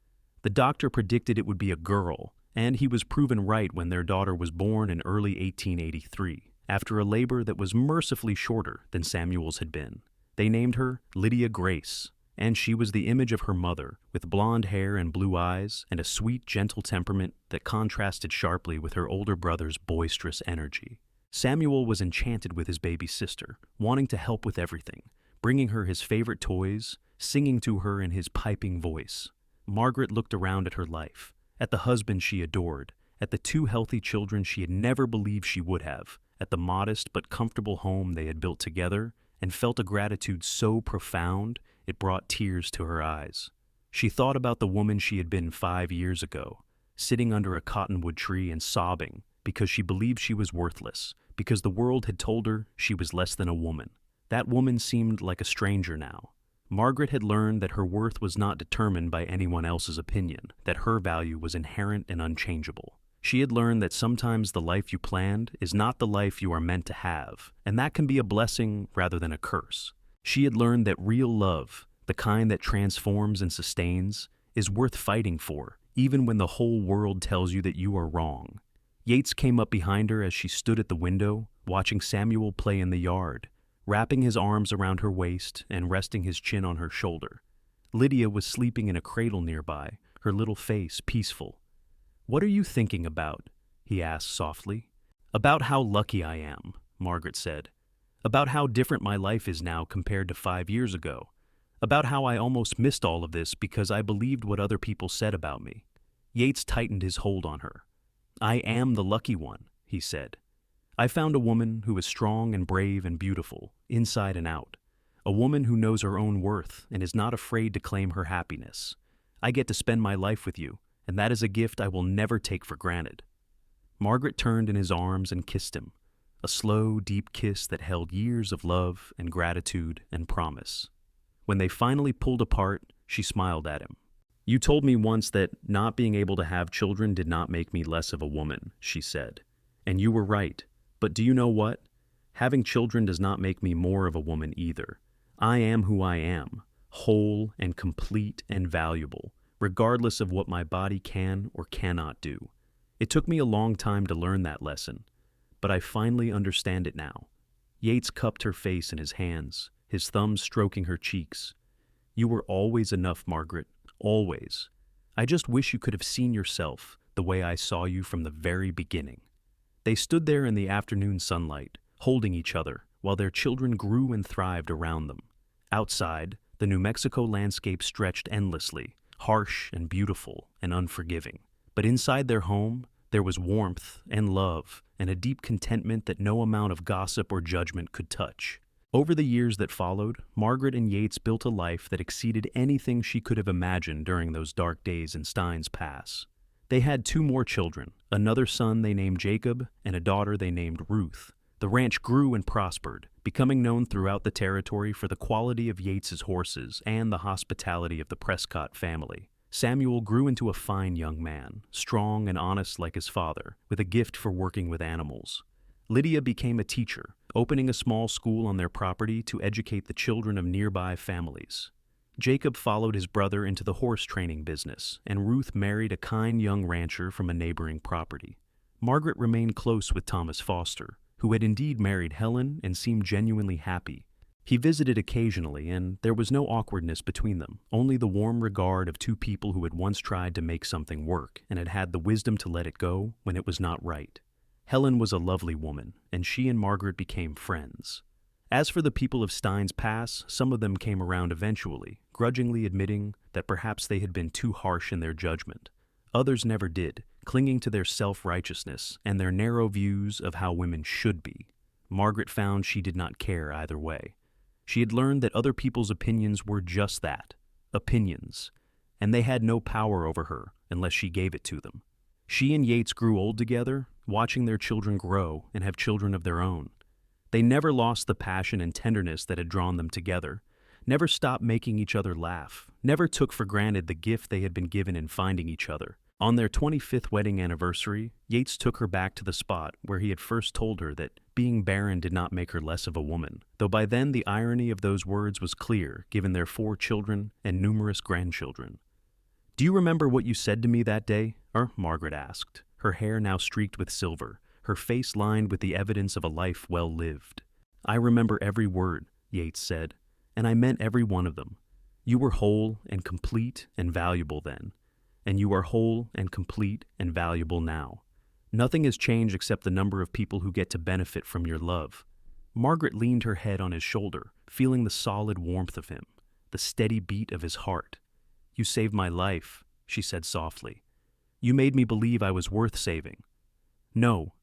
The doctor predicted it would be a girl, and he was proven right when their daughter was born in early 1883, after a labor that was mercifully shorter than Samuel's had been. They named her Lydia Grace, and she was the image of her mother, with blonde hair and blue eyes and a sweet, gentle temperament that contrasted sharply with her older brother's boisterous energy. Samuel was enchanted with his baby sister, wanting to help with everything, bringing her his favorite toys, singing to her in his piping voice. Margaret looked around at her life, at the husband she adored, at the two healthy children she had never believed she would have, at the modest but comfortable home they had built together, and felt a gratitude so profound it brought tears to her eyes. She thought about the woman she had been 5 years ago, sitting under a cottonwood tree and sobbing because she believed she was worthless, because the world had told her she was less than a woman. That woman seemed like a stranger now. Margaret had learned that her worth was not determined by anyone else's opinion, that her value was inherent and unchangeable. She had learned that sometimes the life you planned is not the life you are meant to have, and that can be a blessing rather than a curse. She had learned that real love, the kind that transforms and sustains, is worth fighting for, even when the whole world tells you that you are wrong. Yates came up behind her as she stood at the window, watching Samuel play in the yard, wrapping his arms around her waist and resting his chin on her shoulder. Lydia was sleeping in a cradle nearby, her little face peaceful. "What are you thinking about?" he asked softly. "About how lucky I am," Margaret said. "About how different my life is now compared to 5 years ago. About how I almost missed all of this because I believed what other people said about me." Yates tightened his hold on her. "I am the lucky one," he said. "I found a woman who is strong and brave and beautiful, inside and out. A woman who knows her own worth and is not afraid to claim her happiness. I get to spend my life with you, and that is a gift I will never take for granted." Margaret turned in his arms and kissed him, a slow, deep kiss that held years of love and gratitude and promise. When they finally pulled apart, she smiled at him. "You told me once that not being able to have children did not make me less of a woman," she said. "And you were right. But do you know what? Having children does not make me more of a woman either. I am who I am, whole and complete and valuable, regardless of what my body can or cannot do. It took me a long time to learn that lesson, but I finally understand it now." Yates cupped her face in his hands, his thumbs stroking her cheeks. "You were always enough, Margaret, always. I just wish you could have seen yourself the way I saw you from the very beginning." They stood there in the afternoon sunlight, holding each other, while their children grew and thrived around them. Outside, the New Mexico landscape stretched endlessly, harsh and beautiful and unforgiving. But inside their home, there was warmth and love and a deep contentment that no amount of gossip or judgment could touch. Over the years that followed, Margaret and Yates built a life that exceeded anything she could have imagined during those dark days in Steins Pass. They had 2 more children, another son they named Jacob and a daughter they named Ruth. The ranch grew and prospered, becoming known throughout the territory for the quality of Yates's horses and the hospitality of the Prescott family. Samuel grew into a fine young man, strong and honest like his father, with a gift for working with animals. Lydia became a teacher, opening a small school on their property to educate the children of nearby families. Jacob followed his brother into the horse training business, and Ruth married a kind young rancher from a neighboring property. Margaret remained close with Thomas Foster, who had indeed married Helen and seemed genuinely happy. He visited occasionally, and there was no awkwardness between them, only the warm regard of 2 people who had once tried to make something work and had had the wisdom to let it go when it was not right. Helen was a lovely woman, and she and Margaret became friends. As for the people of Steins Pass, some of them came around eventually, grudgingly admitting that perhaps they had been too harsh in their judgment. Others never did, clinging to their self-righteousness and their narrow views of how women should be. Margaret found she did not care either way. She had learned that other people's opinions were just that, opinions, and they had no power over her unless she gave it to them. She and Yates grew old together, watching their children grow and have children of their own. They never lost the passion and tenderness that had drawn them together, never stopped making each other laugh, never took for granted the gift they had been given in finding each other, On their 25th wedding anniversary, Yates took her back to the spot where he had first told her that being barren did not make her less of a woman, though by then the irony of those words was clear given their 4 children and numerous grandchildren. "Do you remember what you said to me that day?" Margaret asked, her hair now streaked with silver, her face lined with the evidence of a life well lived. "I remember every word," Yates said, "and I meant every one of them. You were whole and complete and valuable then, and you are whole and complete and valuable now. Nothing has changed except the number of people who get to benefit from your love." Margaret leaned her head on his shoulder, feeling the solid warmth of him, the steady beat of his heart. "You saved my life," she said softly. "You made me believe I was worth saving." "No,"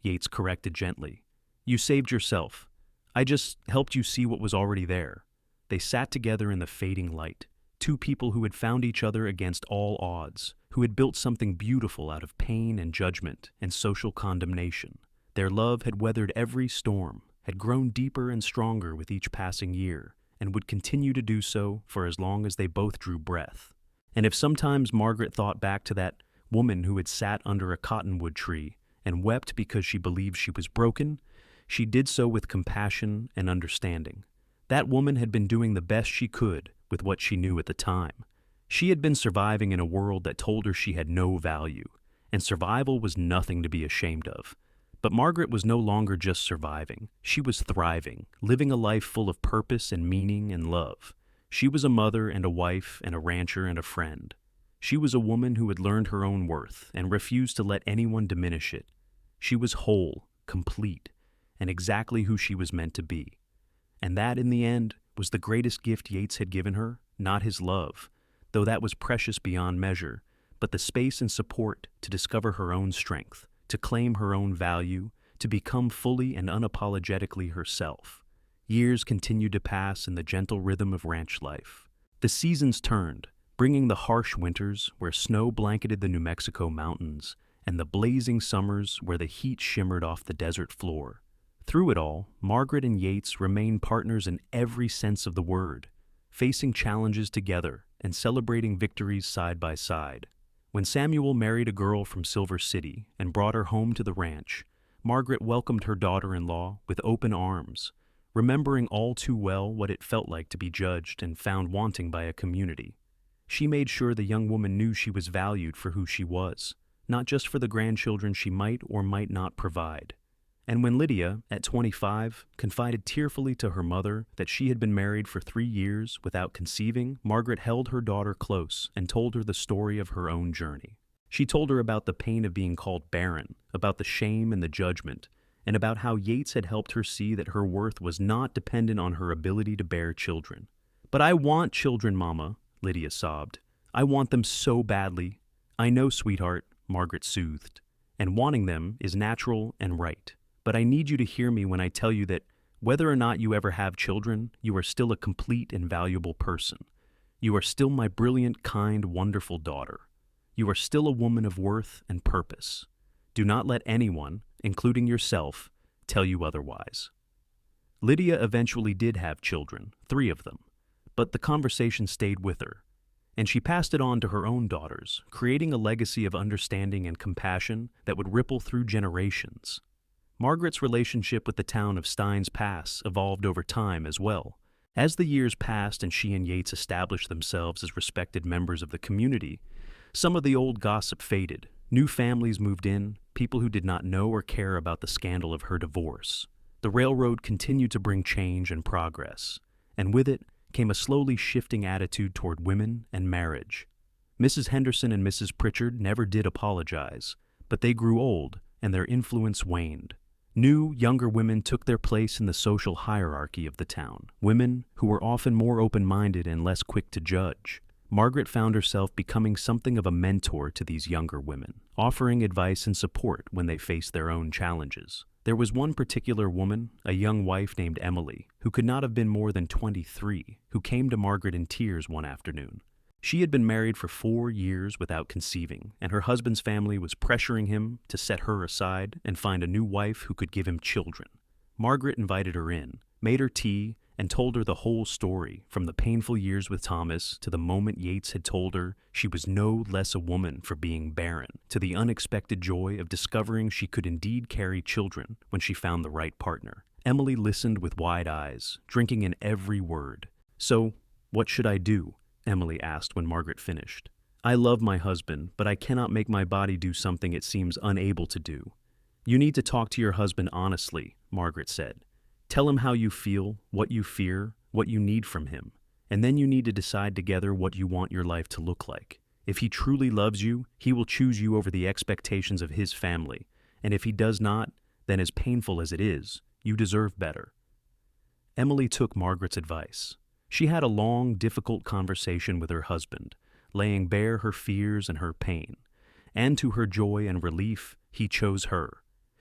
Yates corrected gently. "You saved yourself. I just helped you see what was already there." They sat together in the fading light, 2 people who had found each other against all odds, who had built something beautiful out of pain and judgment and social condemnation. Their love had weathered every storm, had grown deeper and stronger with each passing year, and would continue to do so for as long as they both drew breath. And if sometimes Margaret thought back to that woman who had sat under a cottonwood tree and wept because she believed she was broken, she did so with compassion and understanding. That woman had been doing the best she could with what she knew at the time. She had been surviving in a world that told her she had no value, and survival was nothing to be ashamed of. But Margaret was no longer just surviving. She was thriving, living a life full of purpose and meaning and love. She was a mother and a wife and a rancher and a friend. She was a woman who had learned her own worth and refused to let anyone diminish it. She was whole, complete, and exactly who she was meant to be. And that, in the end, was the greatest gift Yates had given her, not his love, though that was precious beyond measure, but the space and support to discover her own strength, to claim her own value, to become fully and unapologetically herself. Years continued to pass in the gentle rhythm of ranch life. The seasons turned, bringing the harsh winters where snow blanketed the New Mexico mountains, and the blazing summers where the heat shimmered off the desert floor. Through it all, Margaret and Yates remained partners in every sense of the word, facing challenges together and celebrating victories side by side. When Samuel married a girl from Silver City and brought her home to the ranch, Margaret welcomed her daughter-in-law with open arms, remembering all too well what it felt like to be judged and found wanting by a community. She made sure the young woman knew she was valued for who she was, not just for the grandchildren she might or might not provide. And when Lydia, at 25, confided tearfully to her mother that she had been married for 3 years without conceiving, Margaret held her daughter close and told her the story of her own journey. She told her about the pain of being called barren, about the shame and the judgment, and about how Yates had helped her see that her worth was not dependent on her ability to bear children. "But I want children, Mama," Lydia sobbed. "I want them so badly." "I know, sweetheart," Margaret soothed, "and wanting them is natural and right. But I need you to hear me when I tell you that whether or not you ever have children, you are still a complete and valuable person. You are still my brilliant, kind, wonderful daughter. You are still a woman of worth and purpose. Do not let anyone, including yourself, tell you otherwise." Lydia eventually did have children, 3 of them, but the conversation stayed with her, and she passed it on to her own daughters, creating a legacy of understanding and compassion that would ripple through generations. Margaret's relationship with the town of Steins Pass evolved over time as well. As the years passed and she and Yates established themselves as respected members of the community, some of the old gossip faded. New families moved in, people who did not know or care about the scandal of her divorce. The railroad continued to bring change and progress, and with it came a slowly shifting attitude toward women and marriage. Mrs. Henderson and Mrs. Pritchard never did apologize, but they grew old and their influence waned. New, younger women took their place in the social hierarchy of the town, women who were often more open-minded and less quick to judge. Margaret found herself becoming something of a mentor to these younger women, offering advice and support when they faced their own challenges. There was one particular woman, a young wife named Emily, who could not have been more than 23, who came to Margaret in tears one afternoon. She had been married for 4 years without conceiving, and her husband's family was pressuring him to set her aside and find a new wife who could give him children. Margaret invited her in, made her tea, and told her the whole story, from the painful years with Thomas to the moment Yates had told her she was no less a woman for being barren, to the unexpected joy of discovering she could indeed carry children when she found the right partner. Emily listened with wide eyes, drinking in every word. "So, what should I do?" Emily asked when Margaret finished. "I love my husband, but I cannot make my body do something it seems unable to do." "You need to talk to your husband honestly," Margaret said. "Tell him how you feel, what you fear, what you need from him, and then you need to decide together what you want your life to look like. If he truly loves you, he will choose you over the expectations of his family, and if he does not, then as painful as it is, you deserve better." Emily took Margaret's advice. She had a long, difficult conversation with her husband, laying bare her fears and her pain, and to her joy and relief, he chose her.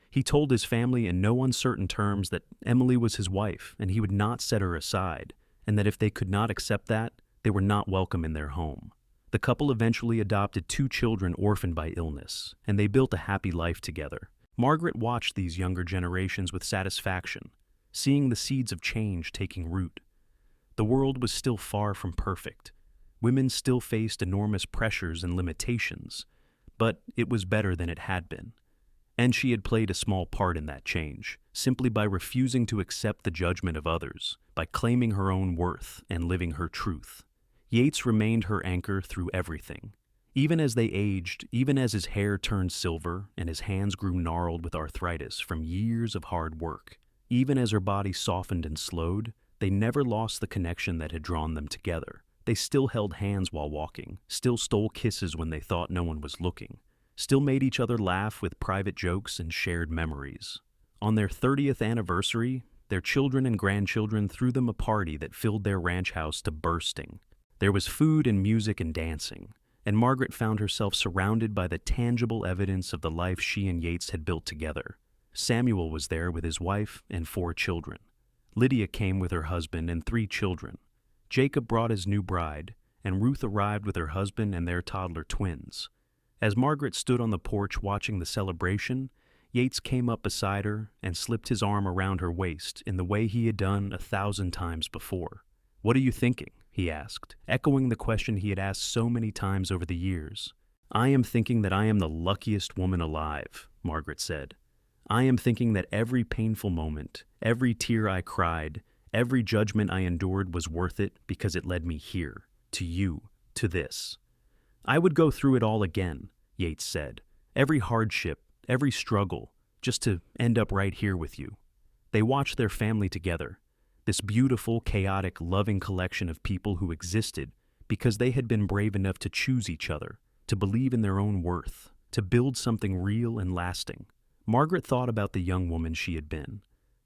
He told his family in no uncertain terms that Emily was his wife and he would not set her aside, and that if they could not accept that, they were not welcome in their home. The couple eventually adopted 2 children orphaned by illness, and they built a happy life together. Margaret watched these younger generations with satisfaction, seeing the seeds of change taking root. The world was still far from perfect. Women still faced enormous pressures and limitations, but it was better than it had been. And she had played a small part in that change, simply by refusing to accept the judgment of others, by claiming her own worth and living her truth. Yates remained her anchor through everything. Even as they aged, even as his hair turned silver and his hands grew gnarled with arthritis from years of hard work, even as her body softened and slowed, they never lost the connection that had drawn them together. They still held hands while walking, still stole kisses when they thought no one was looking, still made each other laugh with private jokes and shared memories. On their 30th anniversary, their children and grandchildren threw them a party that filled their ranch house to bursting. There was food and music and dancing, and Margaret found herself surrounded by the tangible evidence of the life she and Yates had built together. Samuel was there with his wife and 4 children. Lydia came with her husband and 3 children. Jacob brought his new bride, and Ruth arrived with her husband and their toddler twins. As Margaret stood on the porch watching the celebration, Yates came up beside her and slipped his arm around her waist in the way he had done 1,000 times before. "What are you thinking?" he asked, echoing the question he had asked so many times over the years. "I am thinking that I am the luckiest woman alive," Margaret said. "I am thinking that every painful moment, every tear I cried, every judgment I endured was worth it because it led me here, to you, to this." "I would go through it all again," Yates said. "Every hardship, every struggle, just to end up right here with you." They watched their family together, this beautiful, chaotic, loving collection of people who existed because they had been brave enough to choose each other, to believe in their own worth, to build something real and lasting. Margaret thought about the young woman she had been,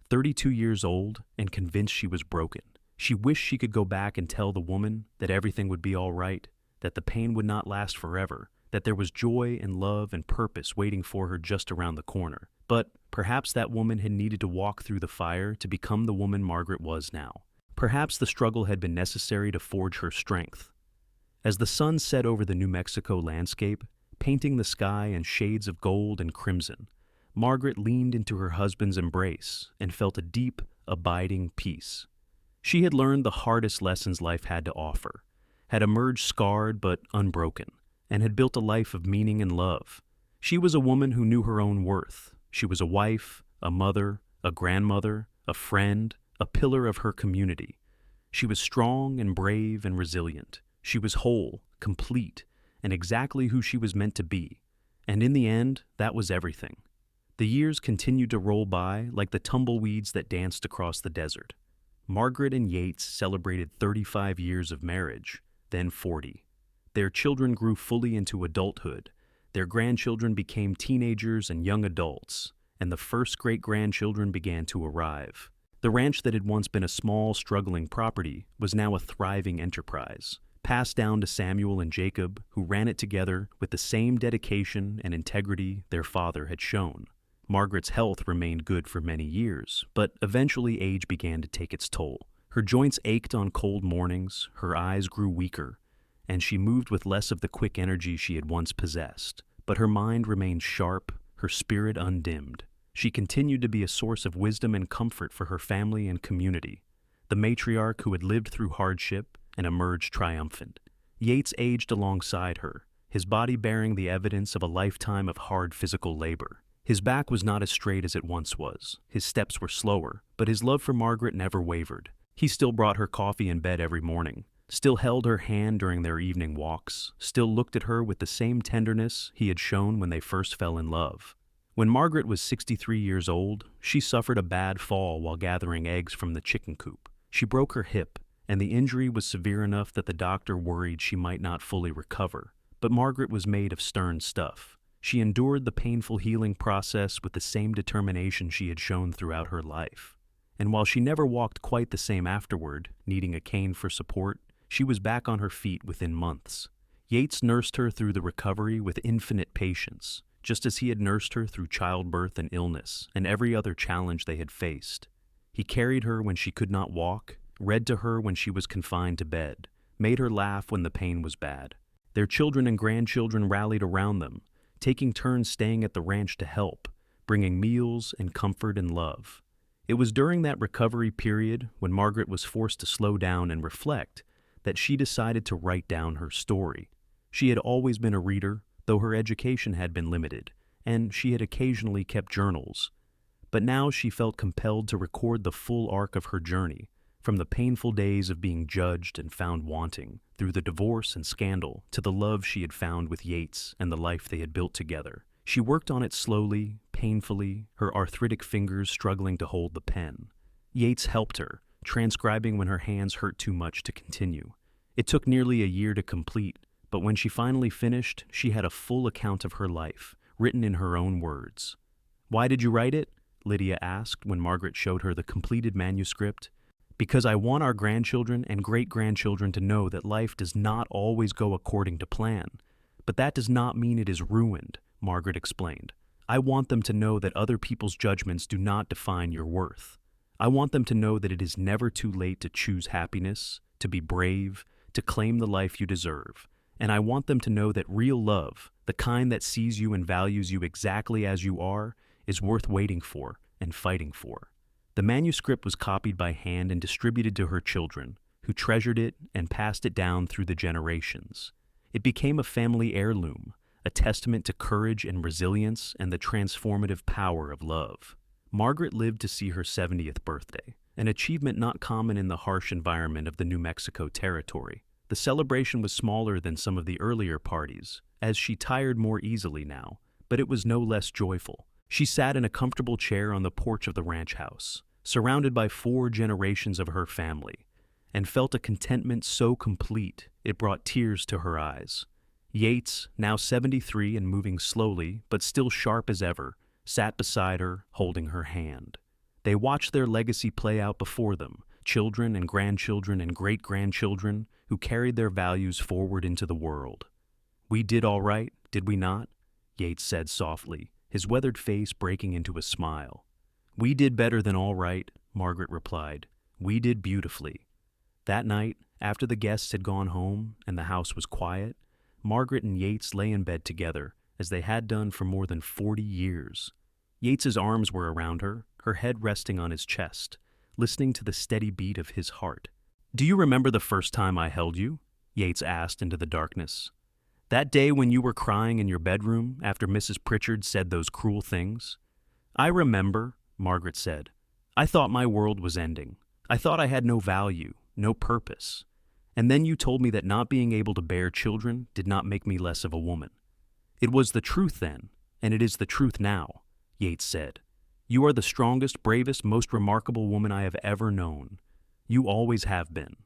32 years old and convinced she was broken. She wished she could go back and tell the woman that everything would be all right, that the pain would not last forever, that there was joy and love and purpose waiting for her just around the corner. But perhaps that woman had needed to walk through the fire to become the woman Margaret was now. Perhaps the struggle had been necessary to forge her strength. As the sun set over the New Mexico landscape, painting the sky in shades of gold and crimson, Margaret leaned into her husband's embrace and felt a deep, abiding peace. She had learned the hardest lessons life had to offer, had emerged scarred but unbroken, and had built a life of meaning and love. She was a woman who knew her own worth. She was a wife, a mother, a grandmother, a friend, a pillar of her community. She was strong and brave and resilient. She was whole, complete, and exactly who she was meant to be. And in the end, that was everything. The years continued to roll by like the tumbleweeds that danced across the desert. Margaret and Yates celebrated 35 years of marriage, then 40. Their children grew fully into adulthood. Their grandchildren became teenagers and young adults, and the first great-grandchildren began to arrive. The ranch that had once been a small, struggling property was now a thriving enterprise, passed down to Samuel and Jacob, who ran it together with the same dedication and integrity their father had shown. Margaret's health remained good for many years, but eventually age began to take its toll. Her joints ached on cold mornings, her eyes grew weaker, and she moved with less of the quick energy she had once possessed. But her mind remained sharp, her spirit undimmed. She continued to be a source of wisdom and comfort for her family and community, the matriarch who had lived through hardship and emerged triumphant. Yates aged alongside her, his body bearing the evidence of a lifetime of hard physical labor. His back was not as straight as it once was, his steps were slower, but his love for Margaret never wavered. He still brought her coffee in bed every morning, still held her hand during their evening walks, still looked at her with the same tenderness he had shown when they first fell in love. When Margaret was 63 years old, she suffered a bad fall while gathering eggs from the chicken coop. She broke her hip, and the injury was severe enough that the doctor worried she might not fully recover. But Margaret was made of stern stuff. She endured the painful healing process with the same determination she had shown throughout her life. And while she never walked quite the same afterward, needing a cane for support, she was back on her feet within months. Yates nursed her through the recovery with infinite patience, just as he had nursed her through childbirth and illness and every other challenge they had faced. He carried her when she could not walk, read to her when she was confined to bed, made her laugh when the pain was bad. Their children and grandchildren rallied around them, taking turns staying at the ranch to help, bringing meals and comfort and love. It was during that recovery period, when Margaret was forced to slow down and reflect, that she decided to write down her story. She had always been a reader, though her education had been limited, and she had occasionally kept journals. But now she felt compelled to record the full arc of her journey, from the painful days of being judged and found wanting, through the divorce and scandal, to the love she had found with Yates and the life they had built together. She worked on it slowly, painfully, her arthritic fingers struggling to hold the pen. Yates helped her, transcribing when her hands hurt too much to continue. It took nearly a year to complete, but when she finally finished, she had a full account of her life, written in her own words. "Why did you write it?" Lydia asked when Margaret showed her the completed manuscript. "Because I want our grandchildren and great-grandchildren to know that life does not always go according to plan. But that does not mean it is ruined," Margaret explained. "I want them to know that other people's judgments do not define your worth. I want them to know that it is never too late to choose happiness, to be brave, to claim the life you deserve. And I want them to know that real love, the kind that sees you and values you exactly as you are, is worth waiting for and fighting for." The manuscript was copied by hand and distributed to her children, who treasured it and passed it down through the generations. It became a family heirloom, a testament to courage and resilience and the transformative power of love. Margaret lived to see her 70th birthday, an achievement not common in the harsh environment of the New Mexico territory. The celebration was smaller than some of the earlier parties, as she tired more easily now, but it was no less joyful. She sat in a comfortable chair on the porch of the ranch house, surrounded by 4 generations of her family, and felt a contentment so complete it brought tears to her eyes. Yates, now 73 and moving slowly, but still sharp as ever, sat beside her, holding her hand. They watched their legacy play out before them, children and grandchildren and great-grandchildren who carried their values forward into the world. "We did all right, did we not?" Yates said softly, his weathered face breaking into a smile. "We did better than all right," Margaret replied. "We did beautifully." That night, after the guests had gone home and the house was quiet, Margaret and Yates lay in bed together, as they had done for more than 40 years. Yates's arms were around her, her head resting on his chest, listening to the steady beat of his heart. "Do you remember the first time I held you?" Yates asked into the darkness. "That day when you were crying in your bedroom after Mrs. Pritchard said those cruel things?" "I remember," Margaret said. "I thought my world was ending. I thought I had no value, no purpose. And then you told me that not being able to bear children did not make me less of a woman." "It was the truth then, and it is the truth now," Yates said. "You are the strongest, bravest, most remarkable woman I have ever known. You always have been."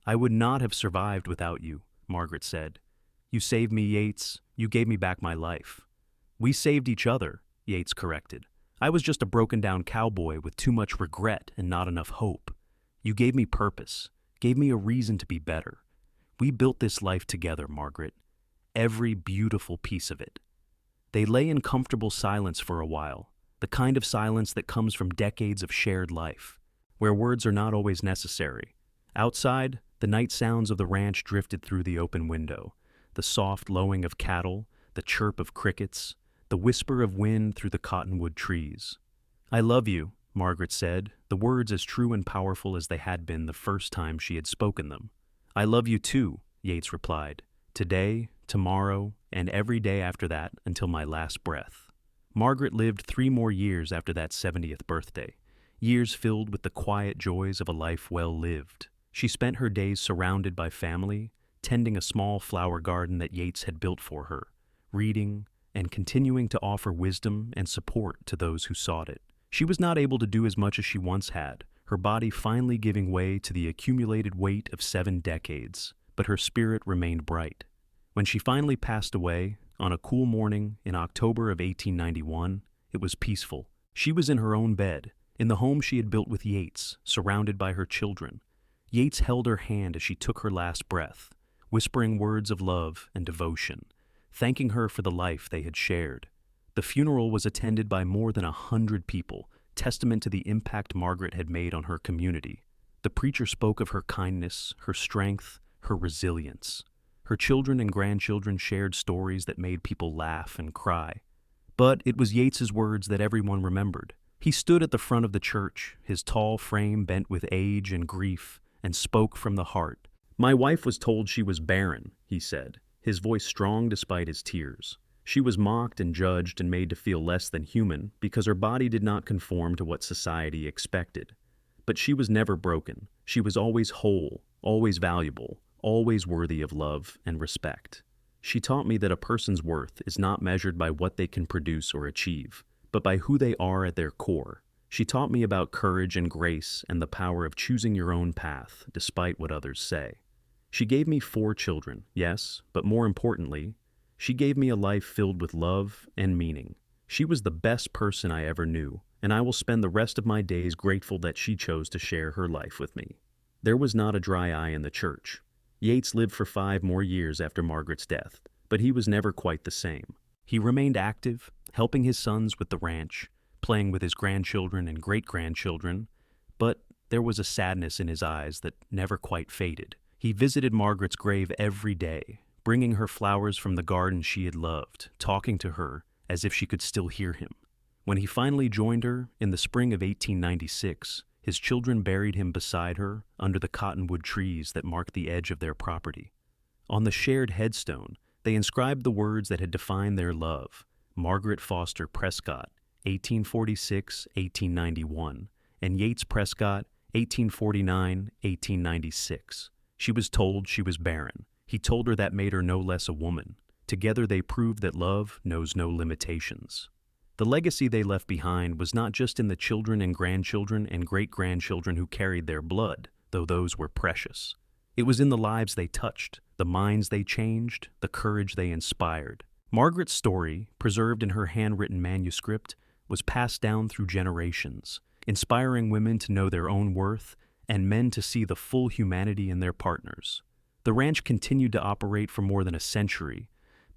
"I would not have survived without you," Margaret said. "You saved me, Yates. You gave me back my life." "We saved each other," Yates corrected. "I was just a broken-down cowboy with too much regret and not enough hope. You gave me purpose, gave me a reason to be better. We built this life together, Margaret. Every beautiful piece of it." They lay in comfortable silence for a while, the kind of silence that comes from decades of shared life, where words are not always necessary. Outside, the night sounds of the ranch drifted through the open window, the soft lowing of cattle, the chirp of crickets, the whisper of wind through the cottonwood trees. "I love you," Margaret said, the words as true and powerful as they had been the first time she had spoken them. "I love you too," Yates replied, "today, tomorrow, and every day after that until my last breath." Margaret lived 3 more years after that 70th birthday, years filled with the quiet joys of a life well lived. She spent her days surrounded by family, tending a small flower garden that Yates had built for her, reading, and continuing to offer wisdom and support to those who sought it. She was not able to do as much as she once had, her body finally giving way to the accumulated weight of 7 decades, but her spirit remained bright. When she finally passed away, on a cool morning in October of 1891, it was peaceful. She was in her own bed, in the home she had built with Yates, surrounded by her children. Yates held her hand as she took her last breath, whispering words of love and devotion, thanking her for the life they had shared. The funeral was attended by more than 100 people, testament to the impact Margaret had made on her community. The preacher spoke of her kindness, her strength, her resilience. Her children and grandchildren shared stories that made people laugh and cry. But it was Yates's words that everyone remembered. He stood at the front of the church, his tall frame bent with age and grief, and spoke from the heart. "My wife was told she was barren," he said, his voice strong despite his tears. "She was mocked and judged and made to feel less than human because her body did not conform to what society expected. But she was never broken. She was always whole, always valuable, always worthy of love and respect. She taught me that a person's worth is not measured by what they can produce or achieve, but by who they are at their core. She taught me about courage and grace and the power of choosing your own path despite what others say. She gave me 4 children, yes, but more importantly, she gave me a life filled with love and meaning. She was the best person I ever knew, and I will spend the rest of my days grateful that she chose to share her life with me." There was not a dry eye in the church. Yates lived for 5 more years after Margaret's death, but he was never quite the same. He remained active, helping his sons with the ranch, playing with his grandchildren and great-grandchildren, but there was a sadness in his eyes that never quite faded. He visited Margaret's grave every day, bringing her flowers from the garden she had loved, talking to her as if she could still hear him. When he finally joined her in the spring of 1896, his children buried him beside her under the cottonwood trees that marked the edge of their property. On the shared headstone, they inscribed the words that had defined their love: Margaret Foster Prescott, 1846-1891, and Yates Prescott, 1849-1896. She was told she was barren. He told her that made her no less a woman. Together they proved that love knows no limitations. The legacy they left behind was not just in the children and grandchildren and great-grandchildren who carried their blood, though those were precious. It was in the lives they touched, the minds they changed, the courage they inspired. Margaret's story, preserved in her handwritten manuscript, was passed down through generations, inspiring women to know their own worth and men to see the full humanity in their partners. The ranch continued to operate for more than a century,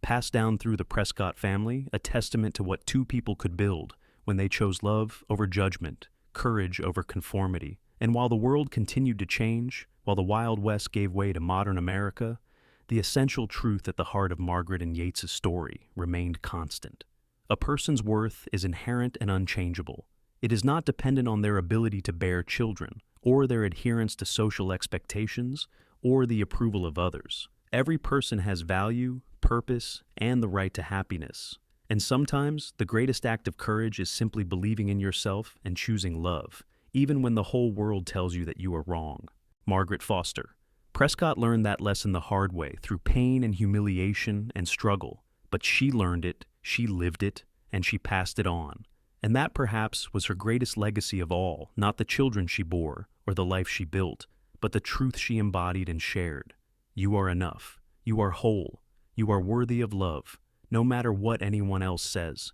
passed down through the Prescott family, a testament to what 2 people could build when they chose love over judgment, courage over conformity. And while the world continued to change, while the Wild West gave way to modern America, the essential truth at the heart of Margaret and Yates's story remained constant. A person's worth is inherent and unchangeable. It is not dependent on their ability to bear children, or their adherence to social expectations, or the approval of others. Every person has value, purpose, and the right to happiness. And sometimes, the greatest act of courage is simply believing in yourself and choosing love, even when the whole world tells you that you are wrong. Margaret Foster. Prescott learned that lesson the hard way, through pain and humiliation and struggle. But she learned it, she lived it, and she passed it on. And that perhaps was her greatest legacy of all, not the children she bore or the life she built, but the truth she embodied and shared. You are enough. You are whole. You are worthy of love, no matter what anyone else says.